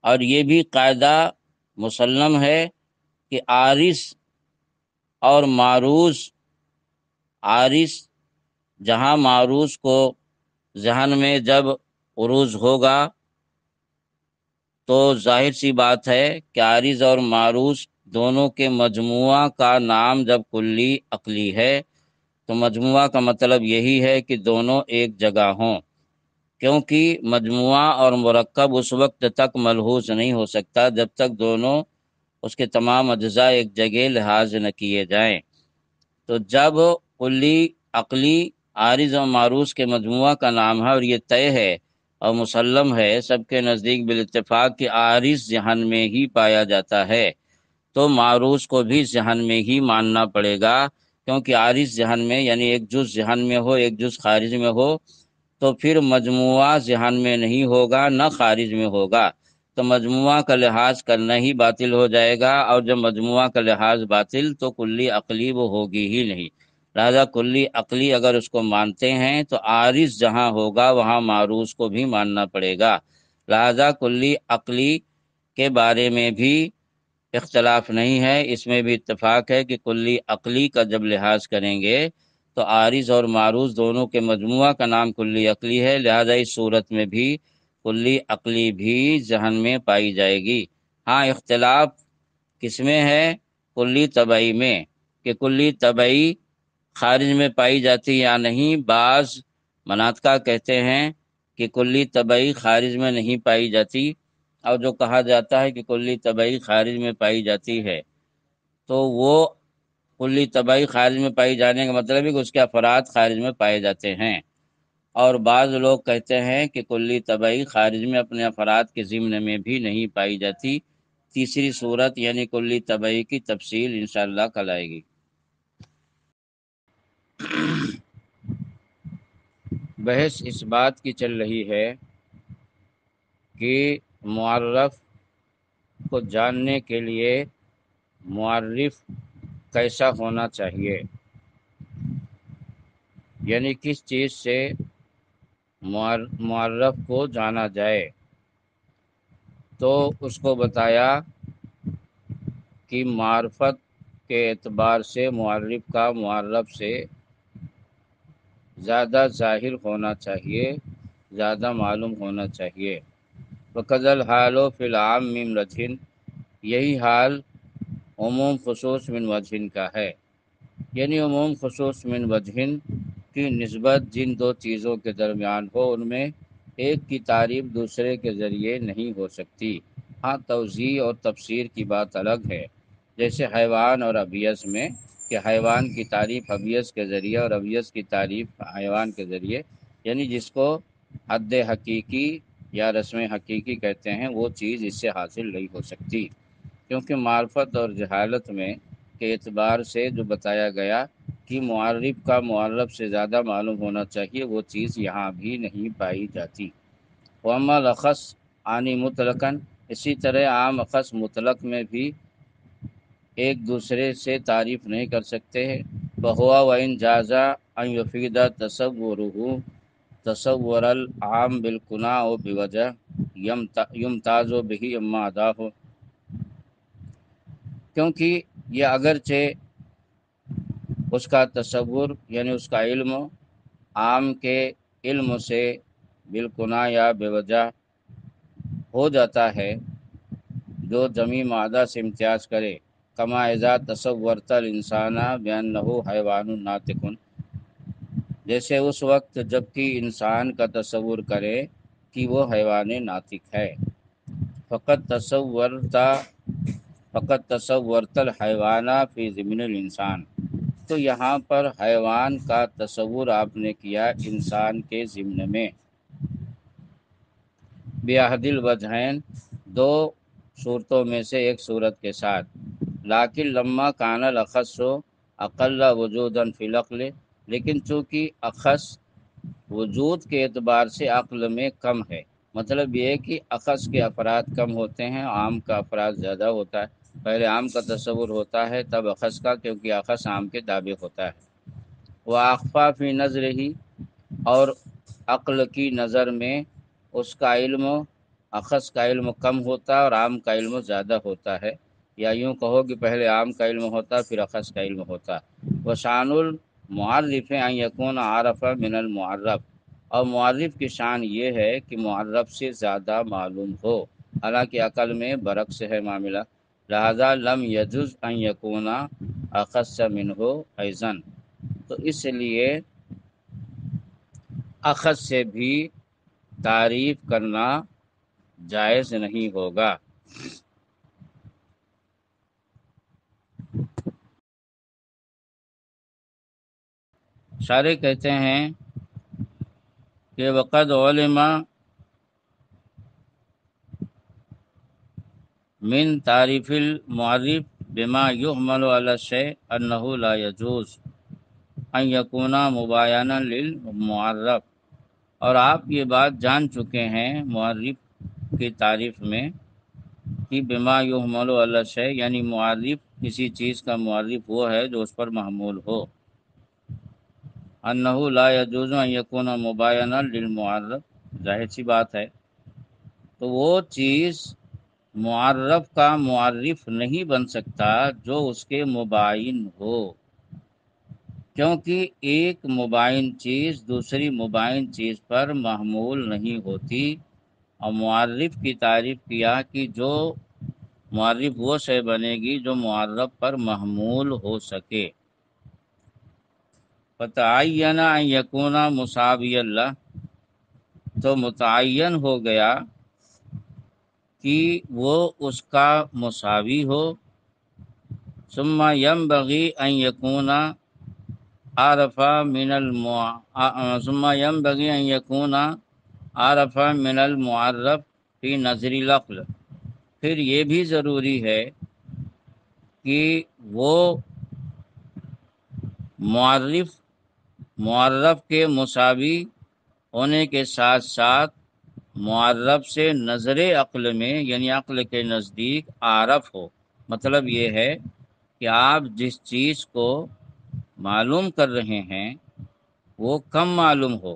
اور یہ بھی قاعدہ مسلم ہے کہ عارض اور معروض، عارض جہاں معروض کو ذہن میں جب عروض ہوگا تو ظاہر سی بات ہے کہ عارض اور معروض دونوں کے مجموعہ کا نام جب کلی عقلی ہے تو مجموعہ کا مطلب یہی ہے کہ دونوں ایک جگہ ہوں، کیونکہ مجموعہ اور مرکب اس وقت تک ملحوظ نہیں ہو سکتا جب تک دونوں اس کے تمام اجزاء ایک جگہ لحاظ نہ کیے جائیں۔ تو جب کلی عقلی عارض و معروض کے مجموعہ کا نام ہے اور یہ طے ہے اور مسلم ہے سب کے نزدیک بالاتفاق کہ عارض ذہن میں ہی پایا جاتا ہے، تو معروض کو بھی ذہن میں ہی ماننا پڑے گا، کیونکہ عارض ذہن میں یعنی ایک جز ذہن میں ہو ایک جز خارج میں ہو تو پھر مجموعہ ذہن میں نہیں ہوگا نہ خارج میں ہوگا، تو مجموعہ کا لحاظ کرنا ہی باطل ہو جائے گا، اور جب مجموعہ کا لحاظ باطل تو کلی عقلی وہ ہوگی ہی نہیں۔ لہذا کلی عقلی اگر اس کو مانتے ہیں تو عارض جہاں ہوگا وہاں معروض کو بھی ماننا پڑے گا۔ لہذا کلی عقلی کے بارے میں بھی اختلاف نہیں ہے، اس میں بھی اتفاق ہے کہ کلی عقلی کا جب لحاظ کریں گے تو عارض اور معروض دونوں کے مجموعہ کا نام کلی عقلی ہے، لہذا اس صورت میں بھی کلی عقلی بھی ذہن میں پائی جائے گی۔ ہاں اختلاف کس میں ہے؟ کلی طبعی میں، کہ کلی طبعی خارج میں پائی جاتی یا نہیں۔ بعض مناطق کہتے ہیں کہ کلی طبعی خارج میں نہیں پائی جاتی، اور جو کہا جاتا ہے کہ کلی طبعی خارج میں پائی جاتی ہے تو وہ کلی طبعی خارج میں پائی جانے کا مطلب ہے کہ اس کے افراد خارج میں پائے جاتے ہیں، اور بعض لوگ کہتے ہیں کہ کلی طبعی خارج میں اپنے افراد کے ضمن میں بھی نہیں پائی جاتی۔ تیسری صورت یعنی کلی طبعی کی تفصیل انشاءاللہ کل آئے گی۔ بحث اس بات کی چل رہی ہے کہ معرف کو جاننے کے لیے معرف کیسا ہونا چاہیے، یعنی کس چیز سے معرف کو جانا جائے۔ تو اس کو بتایا کہ معرفت کے اعتبار سے معرف کا معرف سے زیادہ ظاہر ہونا چاہیے، زیادہ معلوم ہونا چاہیے۔ وَقَدْ الْحَالُ فِي الْعَامِّ مِنْ وَجْهٍ، یہی حال عموم خصوص من وجہ کا ہے، یعنی عموم خصوص من وجہ کی نسبت جن دو چیزوں کے درمیان ہو ان میں ایک کی تعریف دوسرے کے ذریعے نہیں ہو سکتی۔ ہاں توضیح اور تفسیر کی بات الگ ہے، جیسے حیوان اور ابیض میں کہ حیوان کی تعریف ابیض کے ذریعے اور ابیض کی تعریف حیوان کے ذریعے، یعنی جس کو حد حقیقی یا رسم حقیقی کہتے ہیں وہ چیز اس سے حاصل نہیں ہو سکتی، کیونکہ معرفت اور جہالت میں کے اعتبار سے جو بتایا گیا کہ معرف کا معرف سے زیادہ معلوم ہونا چاہیے وہ چیز یہاں بھی نہیں پائی جاتی۔ وَأَمَّا الْأَخَصُ عَنِ مُطْلَقًا، اسی طرح عام اخص مطلق میں بھی ایک دوسرے سے تعریف نہیں کر سکتے ہیں۔ فَهُوَ وَإِنْ جَازَ أَنْ يُفِيدَ تَصَوُّرُهُ تصور العام بالکنا و بوجہ یمتاز بہ اما اداہ، کیونکہ یہ اگرچہ اس کا تصور یعنی اس کا علم عام کے علم سے بالگناہ یا بے وجہ ہو جاتا ہے، جو جمی مادہ سے امتیاز کرے، کما اذا تصورت الانسان بانہ حیوان ناطق، جیسے اس وقت جب کہ انسان کا تصور کرے کہ وہ حیوان ناطق ہے۔ فقط تصورت الحیوان فی ضمن الانسان، تو یہاں پر حیوان کا تصور آپ نے کیا انسان کے ضمن میں، باحد الوجہین، دو صورتوں میں سے ایک صورت کے ساتھ، لیکن لما کان الاخص اقل وجودا فی العقل، لیکن چونکہ اخص وجود کے اعتبار سے عقل میں کم ہے، مطلب یہ ہے کہ اخص کے افراد کم ہوتے ہیں، عام کا افراد زیادہ ہوتا ہے۔ پہلے عام کا تصور ہوتا ہے تب اخص کا، کیونکہ اخص عام کے تابع ہوتا ہے۔ وَأَخْفَى فِي نَظْرِهِ، اور عقل کی نظر میں اس کا علم، اخص کا علم کم ہوتا ہے اور عام کا علم زیادہ ہوتا ہے، یا یوں کہو کہ پہلے عام کا علم ہوتا پھر اخص کا علم ہوتا۔ وَشَأْنُ الْمُعَرِّفِ أَنْ يَكُونَ أَعْرَفَ مِنَ الْمُعَرَّفِ، اور معرف کی شان یہ ہے کہ معرف سے زیادہ معلوم ہو، حالانکہ عقل میں برعکس ہے معاملہ، لہذا لم یجوز ان یکون اخص منہ ایضا، تو اس لیے اخص سے بھی تعریف کرنا جائز نہیں ہوگا۔ شارح کہتے ہیں کہ وقد علم من تعریف المعرف بما يحمل على الشيء انه لا يجوز ان يكون مباينا للمعرف، اور آپ یہ بات جان چکے ہیں معرف کی تعریف میں کہ بما يحمل على الشيء، یعنی معرف کسی چیز کا معرف وہ ہے جو اس پر محمول ہو، انه لا يجوز ان يكون مباينا للمعرف، ظاہر سی بات ہے، تو وہ چیز معرف کا معرف نہیں بن سکتا جو اس کے مباین ہو، کیونکہ ایک مباین چیز دوسری مباین چیز پر محمول نہیں ہوتی، اور معرف کی تعریف کیا کہ جو معرف وہ شے بنے گی جو معرف پر محمول ہو سکے۔ فتعین ان یکون مساوی اللہ، تو متعین ہو گیا کہ وہ اس کا مساوی ہو، ثم ينبغي ان يكون عرف من المعرف فی نظر العقل، پھر یہ بھی ضروری ہے کہ وہ معرف کے مساوی ہونے کے ساتھ ساتھ معرف سے نظر عقل میں، یعنی عقل کے نزدیک عارف ہو، مطلب یہ ہے کہ آپ جس چیز کو معلوم کر رہے ہیں وہ کم معلوم ہو،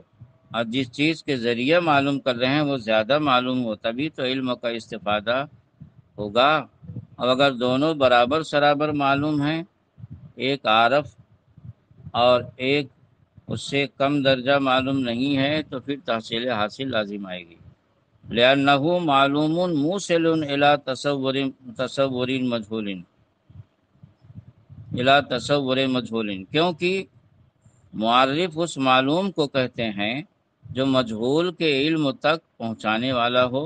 اور جس چیز کے ذریعے معلوم کر رہے ہیں وہ زیادہ معلوم ہو، تبھی تو علم کا استفادہ ہوگا۔ اب اگر دونوں برابر سرابر معلوم ہیں، ایک عارف اور ایک اس سے کم درجہ معلوم نہیں ہے، تو پھر تحصیل حاصل لازم آئے گی۔ لأنه معلوم موصل إلى تصور مجهول، کیونکہ معرف اس معلوم کو کہتے ہیں جو مجہول کے علم تک پہنچانے والا ہو،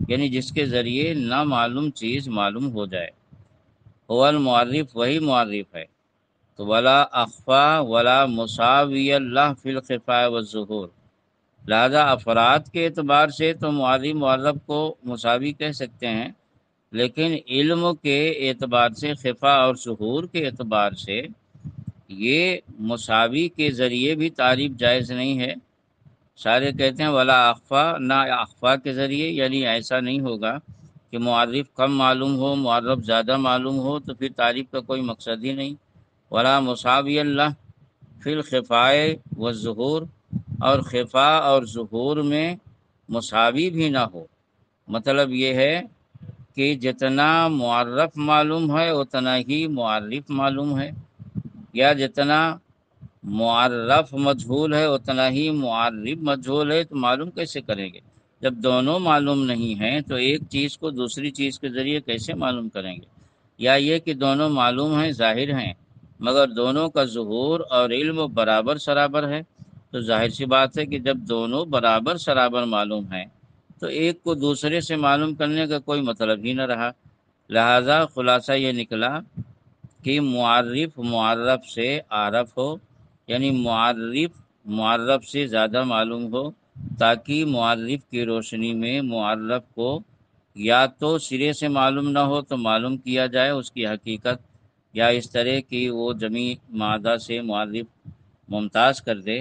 یعنی جس کے ذریعے نامعلوم چیز معلوم ہو جائے، هو المعرف، وہی معرف ہے۔ تو ولا اخفا ولا مساوی اللہ فی الخفاء والظہور، لہذا افراد کے اعتبار سے تو معرف کو مساوی کہہ سکتے ہیں، لیکن علم کے اعتبار سے، خفا اور ظہور کے اعتبار سے یہ مساوی کے ذریعے بھی تعریف جائز نہیں ہے۔ سارے کہتے ہیں ولا اخفا، نہ اخفا کے ذریعے، یعنی ایسا نہیں ہوگا کہ معرف کم معلوم ہو معرف زیادہ معلوم ہو، تو پھر تعریف کا کوئی مقصد ہی نہیں۔ ولا مساوی اللہ فی الخفاء والظہور، اور خفا اور ظہور میں مساوی بھی نہ ہو، مطلب یہ ہے کہ جتنا معرف معلوم ہے اتنا ہی معرف معلوم ہے، یا جتنا معرف مجہول ہے اتنا ہی معرف مجہول ہے، تو معلوم کیسے کریں گے؟ جب دونوں معلوم نہیں ہیں تو ایک چیز کو دوسری چیز کے ذریعے کیسے معلوم کریں گے؟ یا یہ کہ دونوں معلوم ہیں، ظاہر ہیں، مگر دونوں کا ظہور اور علم برابر سرابر ہے، تو ظاہر سی بات ہے کہ جب دونوں برابر سرابر معلوم ہیں تو ایک کو دوسرے سے معلوم کرنے کا کوئی مطلب ہی نہ رہا۔ لہذا خلاصہ یہ نکلا کہ معرف معرف سے عارف ہو، یعنی معرف معرف سے زیادہ معلوم ہو، تاکہ معرف کی روشنی میں معرف کو یا تو سرے سے معلوم نہ ہو تو معلوم کیا جائے اس کی حقیقت، یا اس طرح کی وہ جمیع مادہ سے معرف ممتاز کر دے،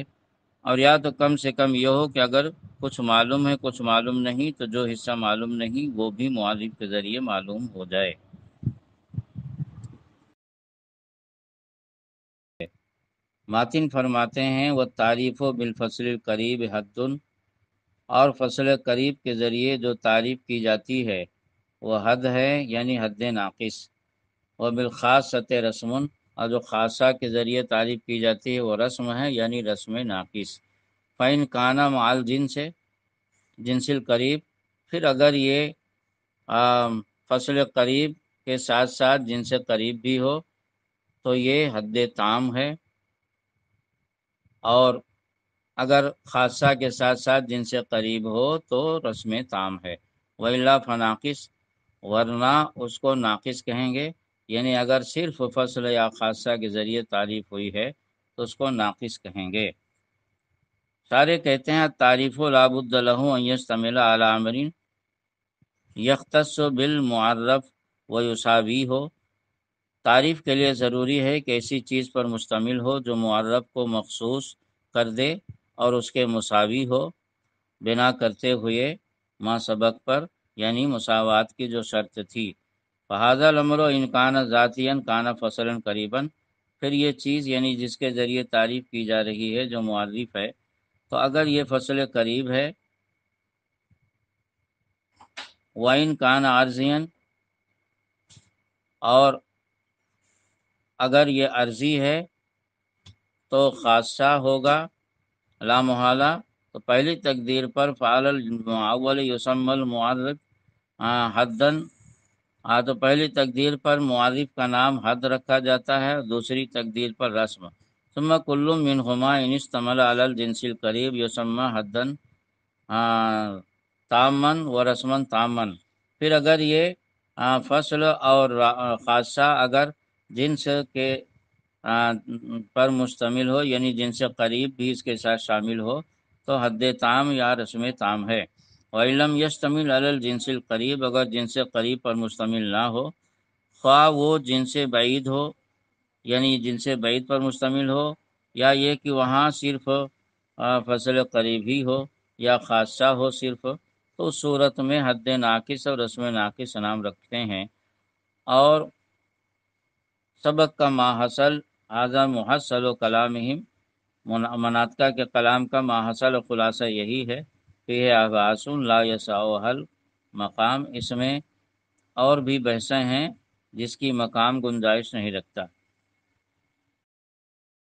اور یا تو کم سے کم یہ ہو کہ اگر کچھ معلوم ہے کچھ معلوم نہیں تو جو حصہ معلوم نہیں وہ بھی معرف کے ذریعے معلوم ہو جائے۔ ماتن فرماتے ہیں وہ تعریف و بالفصل القریب حد، اور فصل قریب کے ذریعے جو تعریف کی جاتی ہے وہ حد ہے، یعنی حد ناقص، و بالخاص سطح رسم، اور جو خاصہ کے ذریعے تعریف کی جاتی ہے وہ رسم ہے، یعنی رسم ناقص۔ فَإِنْ كَانَ مَعَ الْجِنْسِ جنس القریب، پھر اگر یہ فصل قریب کے ساتھ ساتھ جنس قریب بھی ہو تو یہ حد تام ہے، اور اگر خاصہ کے ساتھ ساتھ جن سے قریب ہو تو رسم تام ہے۔ وَإِلَّا فَنَاقِص، ورنہ اس کو ناقص کہیں گے، یعنی اگر صرف فصل یا خاصہ کے ذریعے تعریف ہوئی ہے تو اس کو ناقص کہیں گے۔ سارے کہتے ہیں تعریف لا بد له ان يشتمل على امر يختص بالمعرف ويساوی ہو، تعریف کے لیے ضروری ہے کہ ایسی چیز پر مشتمل ہو جو معرف کو مخصوص کر دے اور اس کے مساوی ہو، بنا کرتے ہوئے ما سبق پر، یعنی مساوات کی جو شرط تھی۔ فہذا الامر ان کان ذاتیا کان فصلا قریبا، پھر یہ چیز یعنی جس کے ذریعے تعریف کی جا رہی ہے جو معرف ہے، تو اگر یہ فصل قریب ہے، وَإِن کان عارضیا، اور اگر یہ عرضی ہے تو خاصہ ہوگا لا محالہ، تو پہلی تقدیر پر فعل المعول یسمى المعرف حدن، تو پہلی تقدیر پر معرف کا نام حد رکھا جاتا ہے، دوسری تقدیر پر رسم۔ ثم كل منهما ان اشتمل على الجنس القریب یسمى حدن تاما و رسما تاما، پھر اگر یہ فصل اور خاصہ اگر جنس کے پر مشتمل ہو، یعنی جنس قریب بھی اس کے ساتھ شامل ہو تو حد تام یا رسم تام ہے۔ وَإِلَّمْ يَشْتَمِلْ عَلَى الْجِنْسِ الْقَرِيبِ، اگر جنس قریب پر مشتمل نہ ہو، خواہ وہ جنس بعید ہو، یعنی جنس بعید پر مشتمل ہو، یا یہ کہ وہاں صرف فصل قریب ہی ہو یا خاصہ ہو صرف، تو اس صورت میں حد ناقص اور رسم ناقص نام رکھتے ہیں۔ اور سبق کا ماحصل ھذا محصل و کلامہم، مناطقہ کے کلام کا ماحصل و خلاصہ یہی ہے، فیہ ابحاث لا یسعھا المقام، اس میں اور بھی بحثیں ہیں جس کی مقام گنجائش نہیں رکھتا۔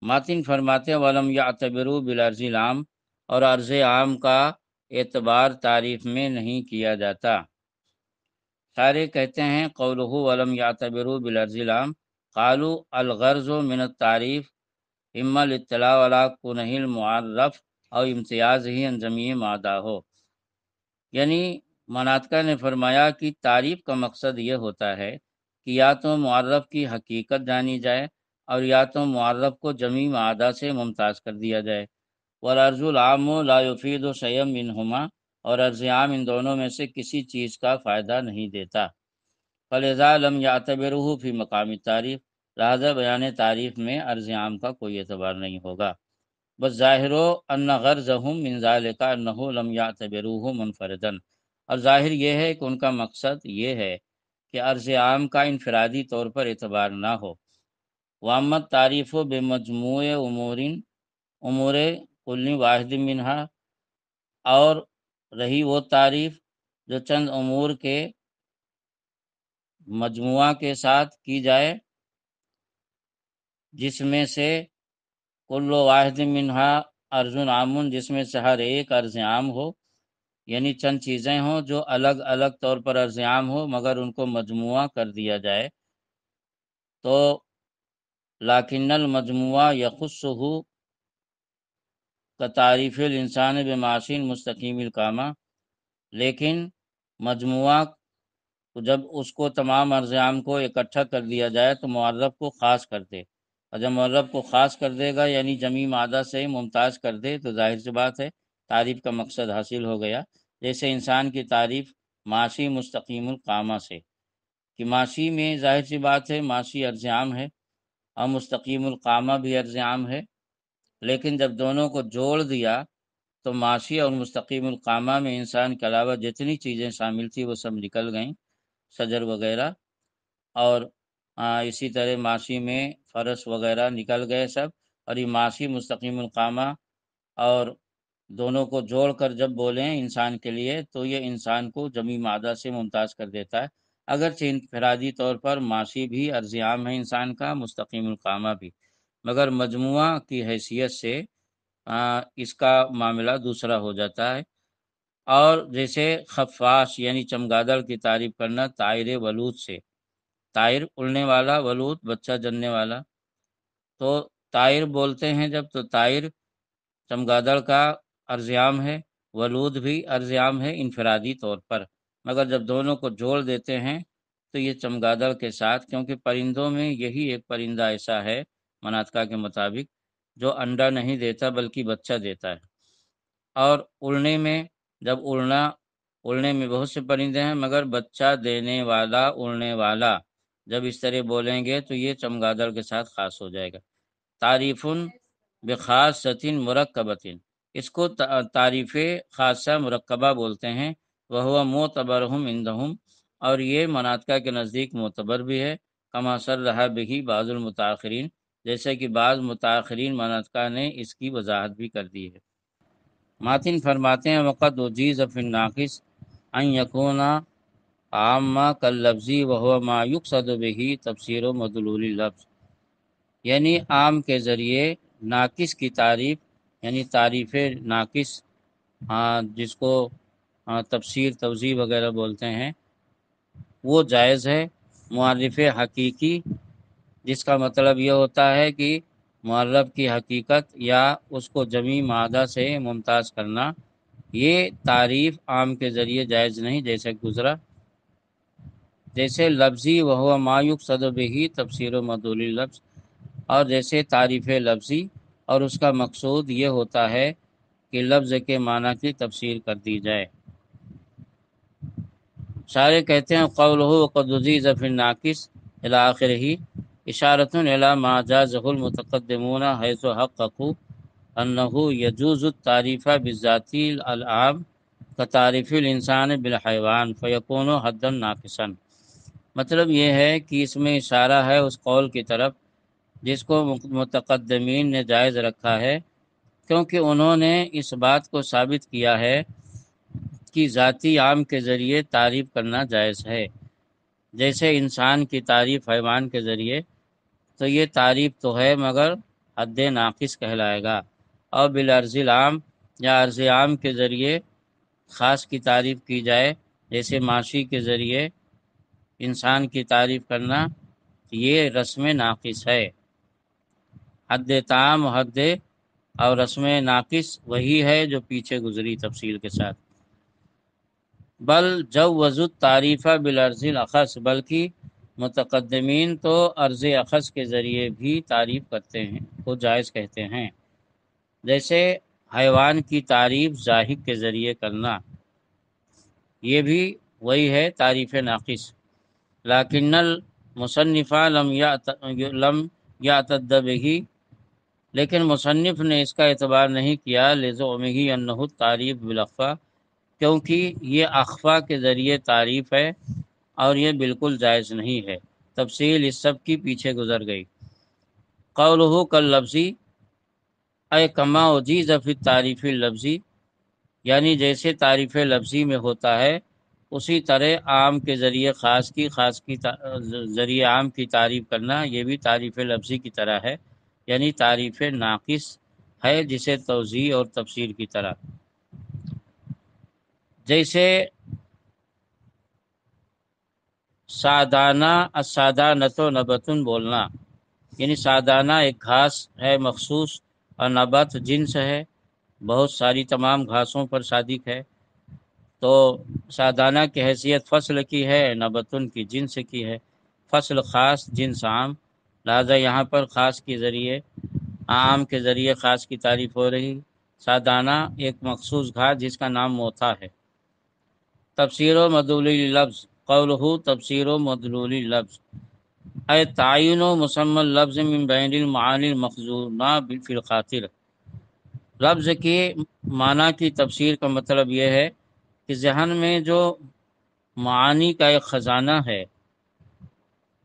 ماتن فرماتے ولم یعتبروا بالعرض العام، اور عرض عام کا اعتبار تعریف میں نہیں کیا جاتا۔ سارے کہتے ہیں قولہ ولم یعتبروا بالعرض العام، قالوا الغرض من التعریف اما الاطلاع علی کنہ المعرف او امتیاز ہی ان جمیع مادہ ہو، یعنی مناطقہ نے فرمایا کہ تعریف کا مقصد یہ ہوتا ہے کہ یا تو معرف کی حقیقت جانی جائے اور یا تو معرف کو جمیع مادہ سے ممتاز کر دیا جائے۔ والعرض العام لا یفید شیئا منہما، اور عرض عام ان دونوں میں سے کسی چیز کا فائدہ نہیں دیتا۔ فلذا لم یعتبرہ فی مقام التعریف، لہذا بیان تعریف میں عرض عام کا کوئی اعتبار نہیں ہوگا۔ بس ظاہر ان غرضہم من ذلک انہ لم یعتبروہ منفردا، اور ظاہر یہ ہے کہ ان کا مقصد یہ ہے کہ عرض عام کا انفرادی طور پر اعتبار نہ ہو۔ وامت تعریف بمجموع امور کل واحد منہا، اور رہی وہ تعریف جو چند امور کے مجموعہ کے ساتھ کی جائے جس میں سے کل واحد منہا ارض عام، جس میں سے ہر ایک ارض عام ہو، یعنی چند چیزیں ہوں جو الگ الگ طور پر ارض عام ہو مگر ان کو مجموعہ کر دیا جائے تو لیکن المجموعہ یخصہ کتعریف الانسان بمعاشین مستقیم القامہ، لیکن مجموعہ جب اس کو تمام ارض عام کو اکٹھا کر دیا جائے تو معرب کو خاص کر دے، اور جب معرب کو خاص کر دے گا یعنی جمیع مادہ سے ممتاز کر دے تو ظاہر سی بات ہے تعریف کا مقصد حاصل ہو گیا۔ جیسے انسان کی تعریف معاشی مستقیم القامہ سے، کہ معاشی میں ظاہر سی بات ہے معاشی ارض عام ہے اور مستقیم القامہ بھی ارض عام ہے، لیکن جب دونوں کو جوڑ دیا تو معاشی اور مستقیم القامہ میں انسان کے علاوہ جتنی چیزیں شامل تھیں وہ سب نکل گئیں، شجر وغیرہ، اور اسی طرح معاشی میں فرش وغیرہ نکل گئے سب، اور یہ معاشی مستقیم القامہ اور دونوں کو جوڑ کر جب بولیں انسان کے لیے تو یہ انسان کو جمیع مادہ سے ممتاز کر دیتا ہے، اگرچہ انفرادی طور پر معاشی بھی ارض عام ہے انسان کا، مستقیم القامہ بھی، مگر مجموعہ کی حیثیت سے اس کا معاملہ دوسرا ہو جاتا ہے۔ اور جیسے خفاش یعنی چمگادڑ کی تعریف کرنا طائر ولود سے، طائر اڑنے والا، ولود بچہ جننے والا، تو طائر بولتے ہیں جب تو طائر چمگادڑ کا ارض عام ہے، ولود بھی ارض عام ہے انفرادی طور پر، مگر جب دونوں کو جوڑ دیتے ہیں تو یہ چمگادڑ کے ساتھ، کیونکہ پرندوں میں یہی ایک پرندہ ایسا ہے مناطق کے مطابق جو انڈا نہیں دیتا بلکہ بچہ دیتا ہے، اور اڑنے میں جب اڑنے میں بہت سے پرندے ہیں مگر بچہ دینے والا اڑنے والا جب اس طرح بولیں گے تو یہ چمگادڑ کے ساتھ خاص ہو جائے گا۔ تعریف بخاصۃ مرکبۃ، اس کو تعریف خاصہ مرکبہ بولتے ہیں، وہو معتبرہم عندہم، اور یہ مناطق کے نزدیک معتبر بھی ہے، کما صرح بہ بعض المتاخرین، جیسے کہ بعض متاخرین مناطق نے اس کی وضاحت بھی کر دی ہے۔ ماتن فرماتے ہیں وقد اجیز فی الناقص ان یکون عامہ کاللفظی وہو ما یقصد بہ تفسیر و مدلول اللفظ، یعنی عام کے ذریعے ناقص کی تعریف، یعنی تعریف ناقص جس کو تفسیر توضیح وغیرہ بولتے ہیں وہ جائز ہے۔ معرف حقیقی جس کا مطلب یہ ہوتا ہے کہ معرب کی حقیقت یا اس کو جمیع مادہ سے ممتاز کرنا، یہ تعریف عام کے ذریعے جائز نہیں، جیسے گزرا۔ جیسے لفظی وہو ما یقصد بہ تفسیر و مدلول اللفظ، اور جیسے تعریف لفظی اور اس کا مقصود یہ ہوتا ہے کہ لفظ کے معنی کی تفسیر کر دی جائے۔ شاعر کہتے ہیں قولہ وقد اجیز فی الناقص الی آخرہ اشارۃ الی ما جازہ المتقدمون حیث حققوا انہ یجوز التعریف بالذاتی العام کتعریف الانسان بالحیوان فیکون حدا ناقصا، مطلب یہ ہے کہ اس میں اشارہ ہے اس قول کی طرف جس کو متقدمین نے جائز رکھا ہے، کیونکہ انہوں نے اس بات کو ثابت کیا ہے کہ ذاتی عام کے ذریعے تعریف کرنا جائز ہے، جیسے انسان کی تعریف حیوان کے ذریعے، تو یہ تعریف تو ہے مگر حد ناقص کہلائے گا، اور بالعرض العام یا عرض عام کے ذریعے خاص کی تعریف کی جائے، جیسے معاشی کے ذریعے انسان کی تعریف کرنا، یہ رسم ناقص ہے۔ حد تعام و حد اور رسم ناقص وہی ہے جو پیچھے گزری تفصیل کے ساتھ۔ بل جوزوا التعریف بالعرض الاخص، بلکہ متقدمین تو عرض اخص کے ذریعے بھی تعریف کرتے ہیں، کو جائز کہتے ہیں، جیسے حیوان کی تعریف ضاحک کے ذریعے کرنا، یہ بھی وہی ہے تعریف ناقص۔ لیکن المصنف لم یعتد بہ، لیکن مصنف نے اس کا اعتبار نہیں کیا لزعمہ انہ التعریف بالاخفا، کیونکہ یہ اخفا کے ذریعے تعریف ہے اور یہ بالکل جائز نہیں ہے، تفصیل اس سب کی پیچھے گزر گئی۔ قولہ کاللفظی اے کما اجیز فی التعریف اللفظی، یعنی جیسے تعریف لفظی میں ہوتا ہے اسی طرح عام کے ذریعے خاص کی، ذریعے عام کی تعریف کرنا، یہ بھی تعریف لفظی کی طرح ہے، یعنی تعریف ناقص ہے، جسے توضیح اور تفسیر کی طرح، جیسے سادانہ السادانۃ نبتن بولنا، یعنی سادانہ ایک گھاس ہے مخصوص، اور نبت جنس ہے، بہت ساری تمام گھاسوں پر صادق ہے، تو سادانہ کی حیثیت فصل کی ہے، نبتن کی جنس کی ہے، فصل خاص جنس عام، لہذا یہاں پر خاص کے ذریعے عام کے ذریعے خاص کی تعریف ہو رہی۔ سادانہ ایک مخصوص گھاس جس کا نام موتھا ہے۔ تفسیر و مدلول لفظ، قولہ تفسیر و مدلول لفظ اے تعین و مسمى لفظ من بین المعانی المخزونہ فی الخاطر، لفظ کے معنی کی تفسیر کا مطلب یہ ہے کہ ذہن میں جو معانی کا ایک خزانہ ہے،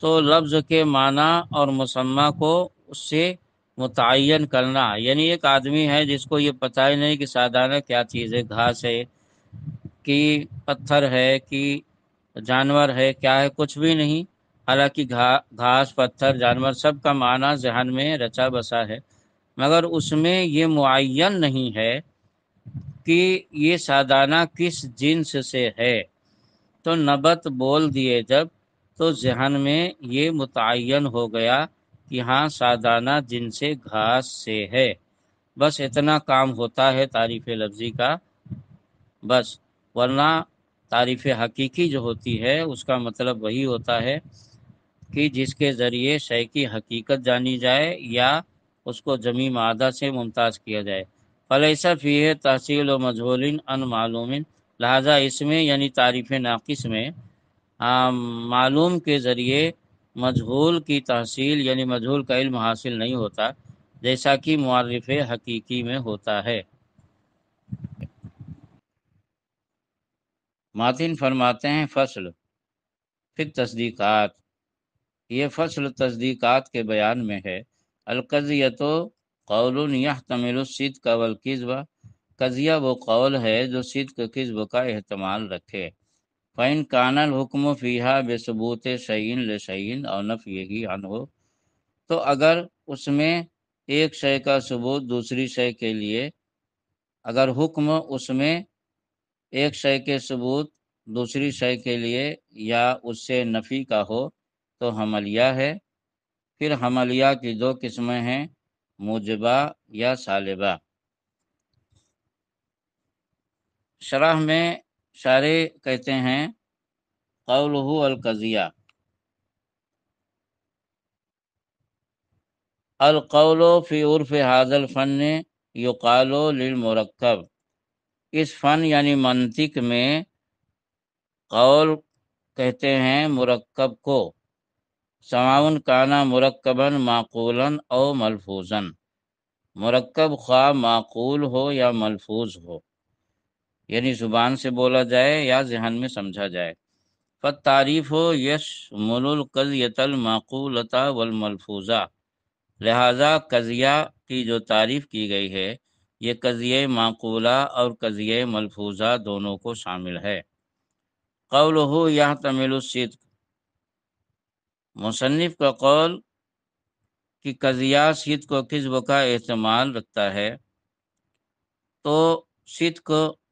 تو لفظ کے معنی اور مسمى کو اس سے متعین کرنا، یعنی ایک آدمی ہے جس کو یہ پتہ ہی نہیں کہ سادانہ کیا چیز ہے، گھاس ہے کہ پتھر ہے کہ جانور ہے، کیا ہے، کچھ بھی نہیں، حالانکہ گھاس، پتھر، جانور سب کا معنی ذہن میں رچا بسا ہے، مگر اس میں یہ معین نہیں ہے کہ یہ سادانہ کس جنس سے ہے، تو نبت بول دیے جب، تو ذہن میں یہ متعین ہو گیا کہ ہاں سادانہ جنس گھاس سے ہے، بس اتنا کام ہوتا ہے تعریف لفظی کا، بس، ورنہ تعریف حقیقی جو ہوتی ہے اس کا مطلب وہی ہوتا ہے کہ جس کے ذریعے شے کی حقیقت جانی جائے یا اس کو جمی مادہ سے ممتاز کیا جائے۔ فلیس فیہ تحصیل و مجہول ان معلوم، لہذا اس میں یعنی تعریف ناقص میں معلوم کے ذریعے مجہول کی تحصیل یعنی مجہول کا علم حاصل نہیں ہوتا، جیسا کہ معرف حقیقی میں ہوتا ہے۔ ماتن فرماتے ہیں فصل پھر تصدیقات، یہ فصل تصدیقات کے بیان میں ہے۔ القضیۃ قول یحتمل الصدق والکذب، قضیہ وہ قول ہے جو صدق و کذب کا احتمال رکھے۔ فإن کان الحکم فیہا بثبوت شیء لشیء او نفیہ عنہ، تو اگر اس میں ایک شے کا ثبوت دوسری شے کے لیے، اگر حکم اس میں ایک شے کے ثبوت دوسری شے کے لیے یا اس سے نفی کا ہو تو حملیہ ہے۔ پھر حملیہ کی دو قسمیں ہیں، موجبہ یا سالبہ۔ شرح میں شارح کہتے ہیں قولہ القضیہ، القول فی عرف ھذا الفن یقال للمرکب، اس فن یعنی منطق میں قول کہتے ہیں مرکب کو، سواء کان مرکبا معقولا او ملفوظا، مرکب خواہ معقول ہو یا ملفوظ ہو، یعنی زبان سے بولا جائے یا ذہن میں سمجھا جائے۔ فالتعریف یشمل القضیۃ المعقولۃ والملفوظہ، لہذا قضیہ کی جو تعریف کی گئی ہے یہ قضیہ معقولہ اور قضیہ ملفوظہ دونوں کو شامل ہے۔ قولہ یحتمل الصدق، مصنف کا قول کہ قضیہ صدق و کذب کا احتمال رکھتا ہے، تو صدق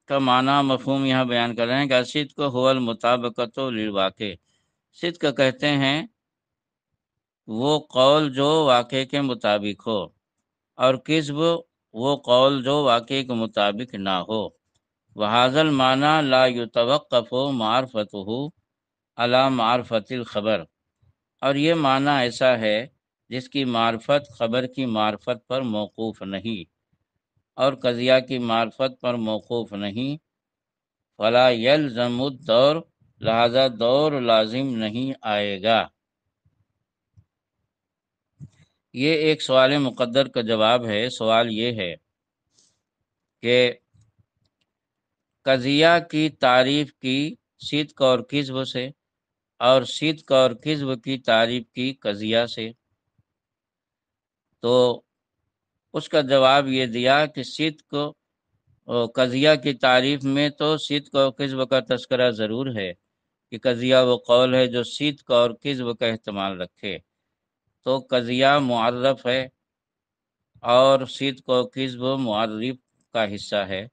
کا معنی مفہوم یہاں بیان کر رہے ہیں کہ صدق هو المطابقۃ للواقع، صدق کہتے ہیں وہ قول جو واقع کے مطابق ہو، اور کذب وہ قول جو واقع کے مطابق نہ ہو۔ وہذا المعنی لا یتوقف معرفتہ علی معرفت الخبر، اور یہ معنی ایسا ہے جس کی معرفت خبر کی معرفت پر موقوف نہیں اور قضیہ کی معرفت پر موقوف نہیں۔ فلا یلزم الدور، لہذا دور لازم نہیں آئے گا۔ یہ ایک سوال مقدر کا جواب ہے۔ سوال یہ ہے کہ قضیہ کی تعریف کی صدق اور کذب سے، اور صدق اور کذب کی تعریف کی قضیہ سے، تو اس کا جواب یہ دیا کہ صدق اور قضیہ کی تعریف میں تو صدق اور کذب کا تذکرہ ضرور ہے کہ قضیہ وہ قول ہے جو صدق اور کذب کا احتمال رکھے، تو قضیہ معرف ہے اور صدق و کذب معرف کا حصہ ہے،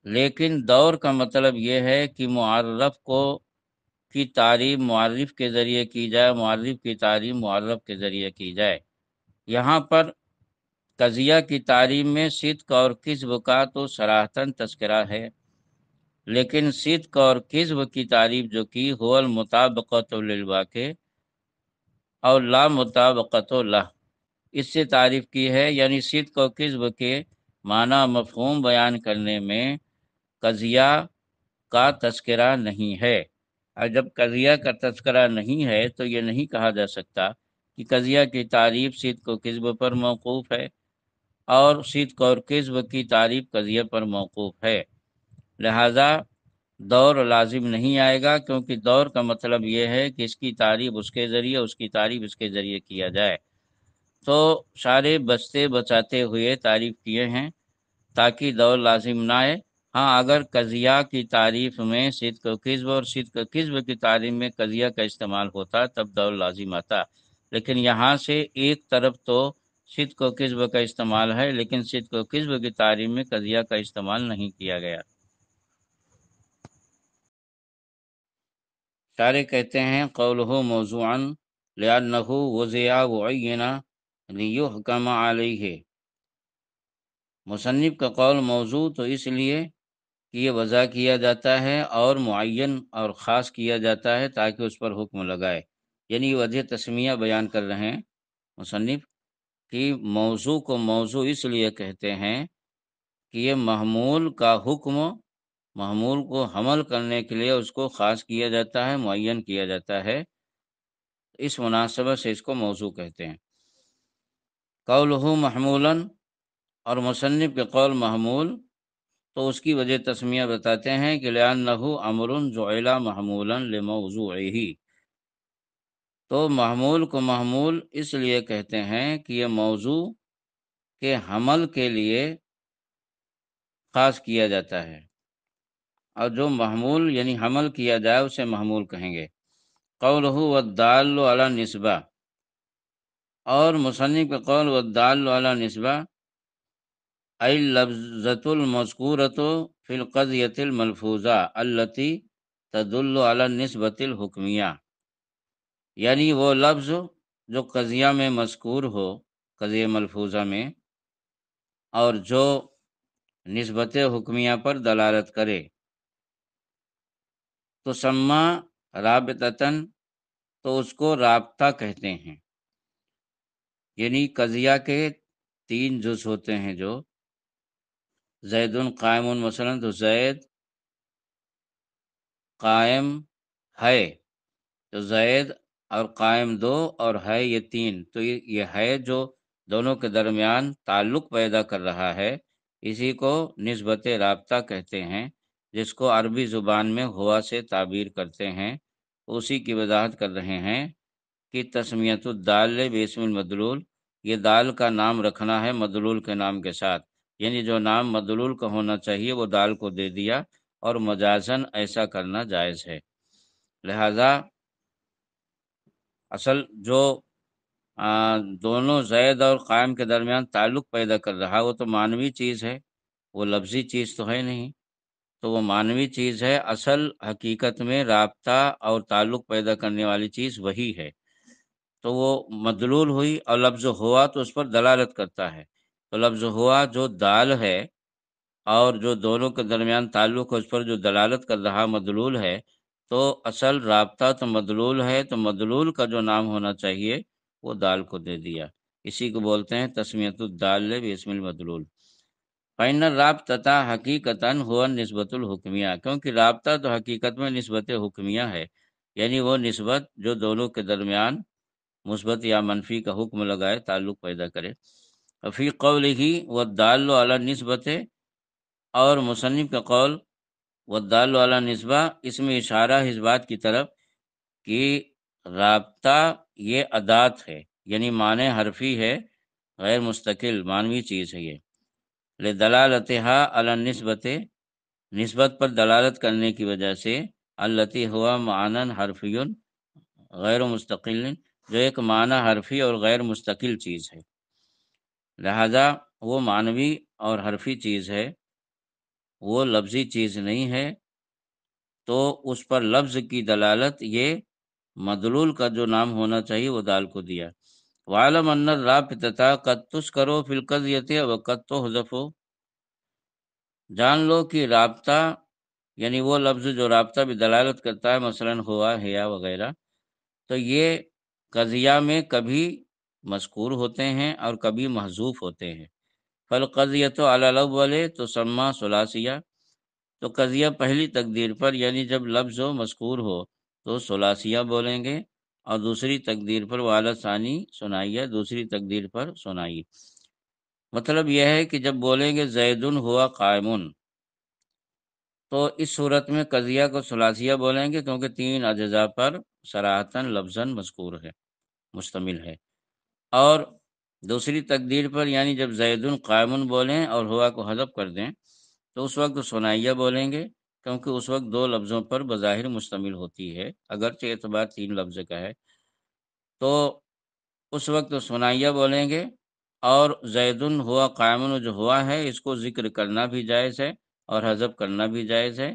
لیکن دور کا مطلب یہ ہے کہ معرف کی تعریف معرف کے ذریعے کی جائے، معرف کی تعریف معرف کے ذریعے کی جائے۔ یہاں پر قضیہ کی تعریف میں صدق اور کذب کا تو صراحتاً تذکرہ ہے، لیکن صدق اور کذب کی تعریف جو کی هو المطابقۃ للواقع اور لا مطابقۃ لہ، اس سے تعریف کی ہے، یعنی صدق و کذب کے معنی مفہوم بیان کرنے میں قضیہ کا تذکرہ نہیں ہے۔ اور جب قضیہ کا تذکرہ نہیں ہے تو یہ نہیں کہا جا سکتا کہ قضیہ کی تعریف صدق و کذب پر موقوف ہے اور صدق اور کذب کی تعریف قضیہ پر موقوف ہے، لہذا دور لازم نہیں آئے گا، کیونکہ دور کا مطلب یہ ہے کہ اس کی تعریف اس کے ذریعے، اس کی تعریف اس کے ذریعے کیا جائے۔ تو سارے بچتے بچاتے ہوئے تعریف کیے ہیں تاکہ دور لازم نہ آئے۔ ہاں، اگر قضیہ کی تعریف میں صدق و کذب اور صدق و کذب کی تعریف میں قضیہ کا استعمال ہوتا تب دور لازم آتا، لیکن یہاں سے ایک طرف تو صدق و کذب کا استعمال ہے، لیکن صدق و کذب کی تعریف میں قضیہ کا استعمال نہیں کیا گیا۔ شارح کہتے ہیں قولہ موضوعاً لأنہ وضع وعین لیحکم علیہ، مصنف کا قول موضوع تو اس لیے کہ یہ وضع کیا جاتا ہے اور معین اور خاص کیا جاتا ہے تاکہ اس پر حکم لگائے، یعنی وجہ تسمیہ بیان کر رہے ہیں مصنف کہ موضوع کو موضوع اس لیے کہتے ہیں کہ یہ محمول کا حکم، محمول کو حمل کرنے کے لیے اس کو خاص کیا جاتا ہے، معین کیا جاتا ہے، اس مناسبت سے اس کو موضوع کہتے ہیں۔ قولہ محمولاً، اور مصنف کے قول محمول تو اس کی وجہ تسمیہ بتاتے ہیں کہ لأنہ امر جعل محمولا لموضوعہ، تو محمول کو محمول اس لیے کہتے ہیں کہ یہ موضوع کے حمل کے لیے خاص کیا جاتا ہے، اور جو محمول یعنی حمل کیا جائے اسے محمول کہیں گے۔ قولہ والدال علی نسبہ، اور مصنف کا قول والدال علی نسبہ ای لفظۃ المذکورۃ فی القضیۃ الملفوظہ التی تدل علی النسبۃ الحکمیہ، یعنی وہ لفظ جو قضیہ میں مذکور ہو، قضیہ ملفوظہ میں، اور جو نسبت حکمیہ پر دلالت کرے، تو سما رابطتاً، تو اس کو رابطہ کہتے ہیں، یعنی قضیہ کے 3 جز ہوتے ہیں، جو زید قائم مثلا، تو زید قائم ہے، تو زید اور قائم 2 اور ہے یہ 3، تو یہ ہے جو دونوں کے درمیان تعلق پیدا کر رہا ہے، اسی کو نسبت رابطہ کہتے ہیں، جس کو عربی زبان میں ہوا سے تعبیر کرتے ہیں۔ اسی کی وضاحت کر رہے ہیں کہ تسمیت الدال باسم المدلول، یہ دال کا نام رکھنا ہے مدلول کے نام کے ساتھ، یعنی جو نام مدلول کا ہونا چاہیے وہ دال کو دے دیا، اور مجازن ایسا کرنا جائز ہے۔ لہذا اصل جو دونوں زید اور قائم کے درمیان تعلق پیدا کر رہا وہ تو معنوی چیز ہے، وہ لفظی چیز تو ہے نہیں، تو وہ معنوی چیز ہے، اصل حقیقت میں رابطہ اور تعلق پیدا کرنے والی چیز وہی ہے، تو وہ مدلول ہوئی، اور لفظ ہوا تو اس پر دلالت کرتا ہے، تو لفظ ہوا جو دال ہے اور جو دونوں کے درمیان تعلق ہے اس پر جو دلالت کر رہا مدلول ہے، تو اصل رابطہ تو مدلول ہے، تو مدلول کا جو نام ہونا چاہیے وہ دال کو دے دیا، اسی کو بولتے ہیں تسمیت الدال باسم المدلول۔ فإن الرابطۃ حقیقتاً ہوا نسبت الحکمیہ، کیونکہ رابطہ تو حقیقت میں نسبت حکمیہ ہے، یعنی وہ نسبت جو دونوں کے درمیان مثبت یا منفی کا حکم لگائے، تعلق پیدا کرے۔ فی قولہ والدال علی نسبت، اور مصنف کا قول والدال علی نسبہ، اس میں اشارہ اس بات کی طرف کہ رابطہ یہ ادات ہے، یعنی معنی حرفی ہے، غیر مستقل معنوی چیز ہے یہ، لدلالتها علی النسبت، نسبت پر دلالت کرنے کی وجہ سے، التی ہوا معنی حرفی غیر مستقل، جو ایک معنی حرفی اور غیر مستقل چیز ہے، لہذا وہ معنوی اور حرفی چیز ہے، وہ لفظی چیز نہیں ہے، تو اس پر لفظ کی دلالت یہ مدلول کا جو نام ہونا چاہیے وہ دال کو دیا۔ وعلم ان الرابطۃ قد تذکر فی القضیۃ وقد تحذف، جان لو کہ رابطہ یعنی وہ لفظ جو رابطہ بھی دلالت کرتا ہے، مثلا ہوا، ہیا وغیرہ، تو یہ قضیہ میں کبھی مذکور ہوتے ہیں اور کبھی محذوف ہوتے ہیں۔ فالقضیۃ علی الاول تسمى ثلاثیہ، تو قضیہ پہلی تقدیر پر یعنی جب لفظ و مذکور ہو تو ثلاثیہ بولیں گے، اور دوسری تقدیر پر وعلی ثانی ثنائیہ، دوسری تقدیر پر ثنائی۔ مطلب یہ ہے کہ جب بولیں گے زید ہوا قائم، تو اس صورت میں قضیہ کو ثلاثیہ بولیں گے کیونکہ تین اجزاء پر صراحتاً لفظاً مذکور ہے، مشتمل ہے۔ اور دوسری تقدیر پر یعنی جب زید قائم بولیں اور ہوا کو حذف کر دیں تو اس وقت ثنائیہ بولیں گے، کیونکہ اس وقت دو لفظوں پر بظاہر مشتمل ہوتی ہے، اگرچہ اعتبار تین لفظ کا ہے، تو اس وقت ثنائیہ بولیں گے۔ اور زید ہوا قائم جو ہوا ہے اس کو ذکر کرنا بھی جائز ہے اور حذف کرنا بھی جائز ہے،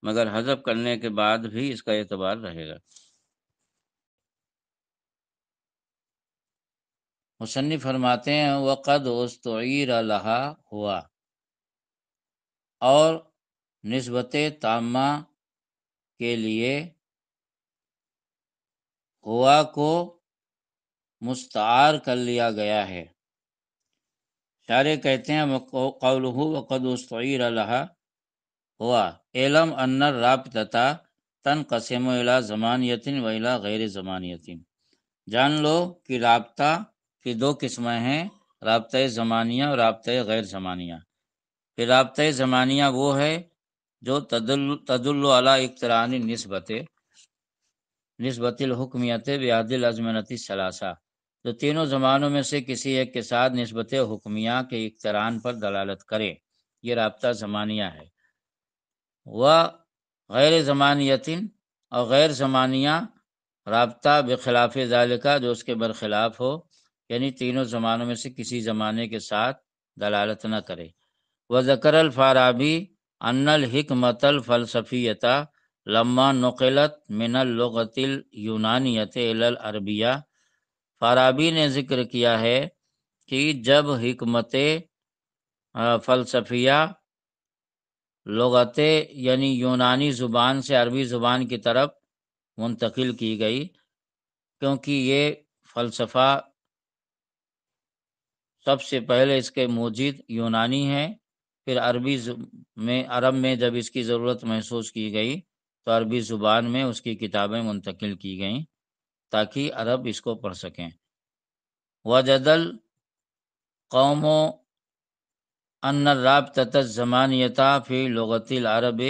مگر حذف کرنے کے بعد بھی اس کا اعتبار رہے گا۔ مصنف فرماتے ہیں وقد استعیر لہا ہوا، اور نسبت تامہ کے لیے ہوا کو مستعار کر لیا گیا ہے۔ شارح کہتے ہیں قولہ وقد استعیر لہا ہوا اعلم ان الرابطۃ تنقسم الی زمانیۃ و الی غیر زمانیۃ، جان لو کہ رابطہ کی دو قسمیں ہیں، رابطہ زمانیہ اور رابطہ غیر زمانیہ۔ پھر رابطہ زمانیہ وہ ہے جو تدل علی اقتران نسبت الحکمیت بعہد الازمنۃ الثلاثہ، جو تینوں زمانوں میں سے کسی ایک کے ساتھ نسبت حکمیہ کے اقتران پر دلالت کرے، یہ رابطہ زمانیہ ہے۔ و غیر زمانیت، اور غیر زمانیہ رابطہ بخلاف ذالکہ، جو اس کے برخلاف ہو، یعنی تینوں زمانوں میں سے کسی زمانے کے ساتھ دلالت نہ کرے۔ وذکر الفارابی ان الحکمت الفلسفیۃ لما نقلت من اللغۃ الیونانیۃ الی العربیہ، فارابی نے ذکر کیا ہے کہ جب حکمت فلسفیہ لغت یعنی یونانی زبان سے عربی زبان کی طرف منتقل کی گئی، کیونکہ یہ فلسفہ سب سے پہلے اس کے موجد یونانی ہے، پھر عرب میں جب اس کی ضرورت محسوس کی گئی تو عربی زبان میں اس کی کتابیں منتقل کی گئیں تاکہ عرب اس کو پڑھ سکیں۔ وجدل قوم ان الرابطۃ الزمانیۃ فی لغت العرب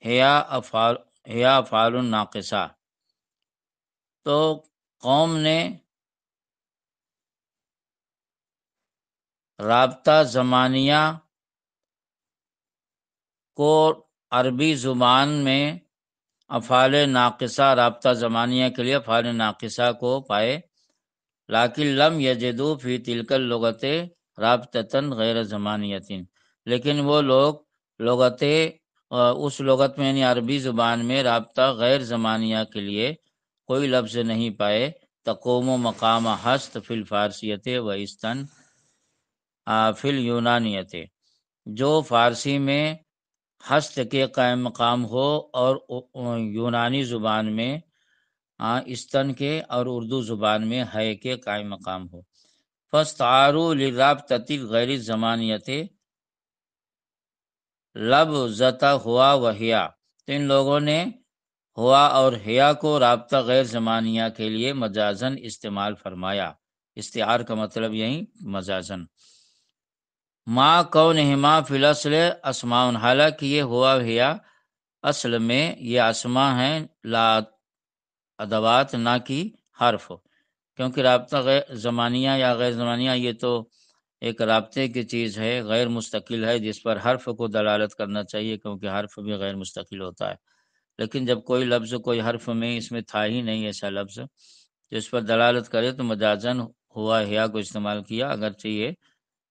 ہی افعال ناقصہ، تو قوم نے رابطہ زمانیہ کو عربی زبان میں افعال ناقصہ، رابطہ زمانیہ کے لیے افعال ناقصہ کو پائے، لیکن لم یجدوا فی تلک اللغۃ رابطۃ غیر زمانیۃ، لیکن وہ لوگ اس لغت میں یعنی عربی زبان میں رابطہ غیر زمانیہ کے لیے کوئی لفظ نہیں پائے، تقوم مقام ہست فی الفارسیۃ و استن فی الیونانیۃ، جو فارسی میں ہست کے قائم مقام ہو اور یونانی زبان میں استن کے اور اردو زبان میں ہے کے قائم مقام ہو۔ فاستعاروا للرابطۃ غیر زمانیۃ لفظۃ ہوا و ہیا، تو ان لوگوں نے ہوا اور ہیا کو رابطہ غیر زمانیہ کے لیے مجازن استعمال فرمایا، استعار کا مطلب یہی مجازن۔ ما کونہما فی الاصل اسماء، حالانکہ یہ ہوا ہیا اصل میں یہ اسماء ہیں، لا ادوات نہ کی حرف، کیونکہ رابطہ غیر زمانیہ یا غیر زمانیہ یہ تو ایک رابطے کی چیز ہے، غیر مستقل ہے، جس پر حرف کو دلالت کرنا چاہیے، کیونکہ حرف بھی غیر مستقل ہوتا ہے۔ لیکن جب کوئی لفظ کوئی حرف میں اس میں تھا ہی نہیں ایسا لفظ جس پر دلالت کرے تو مجازن ہوا ہیا کو استعمال کیا، اگرچہ یہ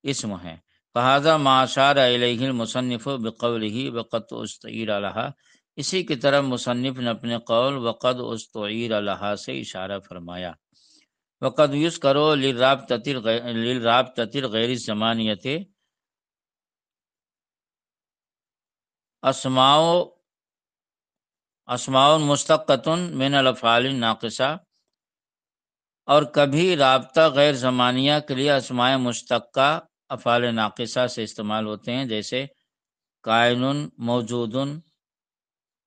اسم ہے۔ فہذا ما اشار الیہ المصنف بقولہ وقد استعیر لہا، اسی کی طرح مصنف نے اپنے قول وقد استعیر لہا سے اشارہ فرمایا۔ وقد یذکر للرابطۃ غیر الزمانیۃ اسماء مشتقۃ من الافعال الناقصہ، اور کبھی رابطہ غیر زمانیہ کے لیے اسماء مشتقہ افعال ناقصہ سے استعمال ہوتے ہیں، جیسے کائن موجود،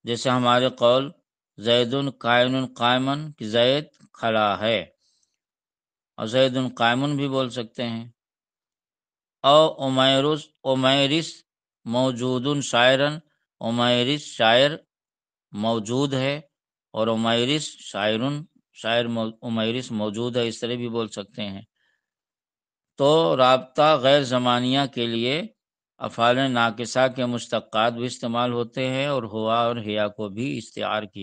جیسے ہمارے قول زید کائن قائمن کہ زید کھڑا ہے، اور زید قائمن بھی بول سکتے ہیں۔ او امیرس موجود شاعرن، امیرس شاعر موجود ہے، اور امیرس شاعر امیرس موجود ہے، اس طرح بھی بول سکتے ہیں۔ تو رابطہ غیر زمانیہ کے لیے افعال ناقصہ کے مشتقات بھی استعمال ہوتے ہیں، اور ہوا اور ہیا کو بھی استعار کیا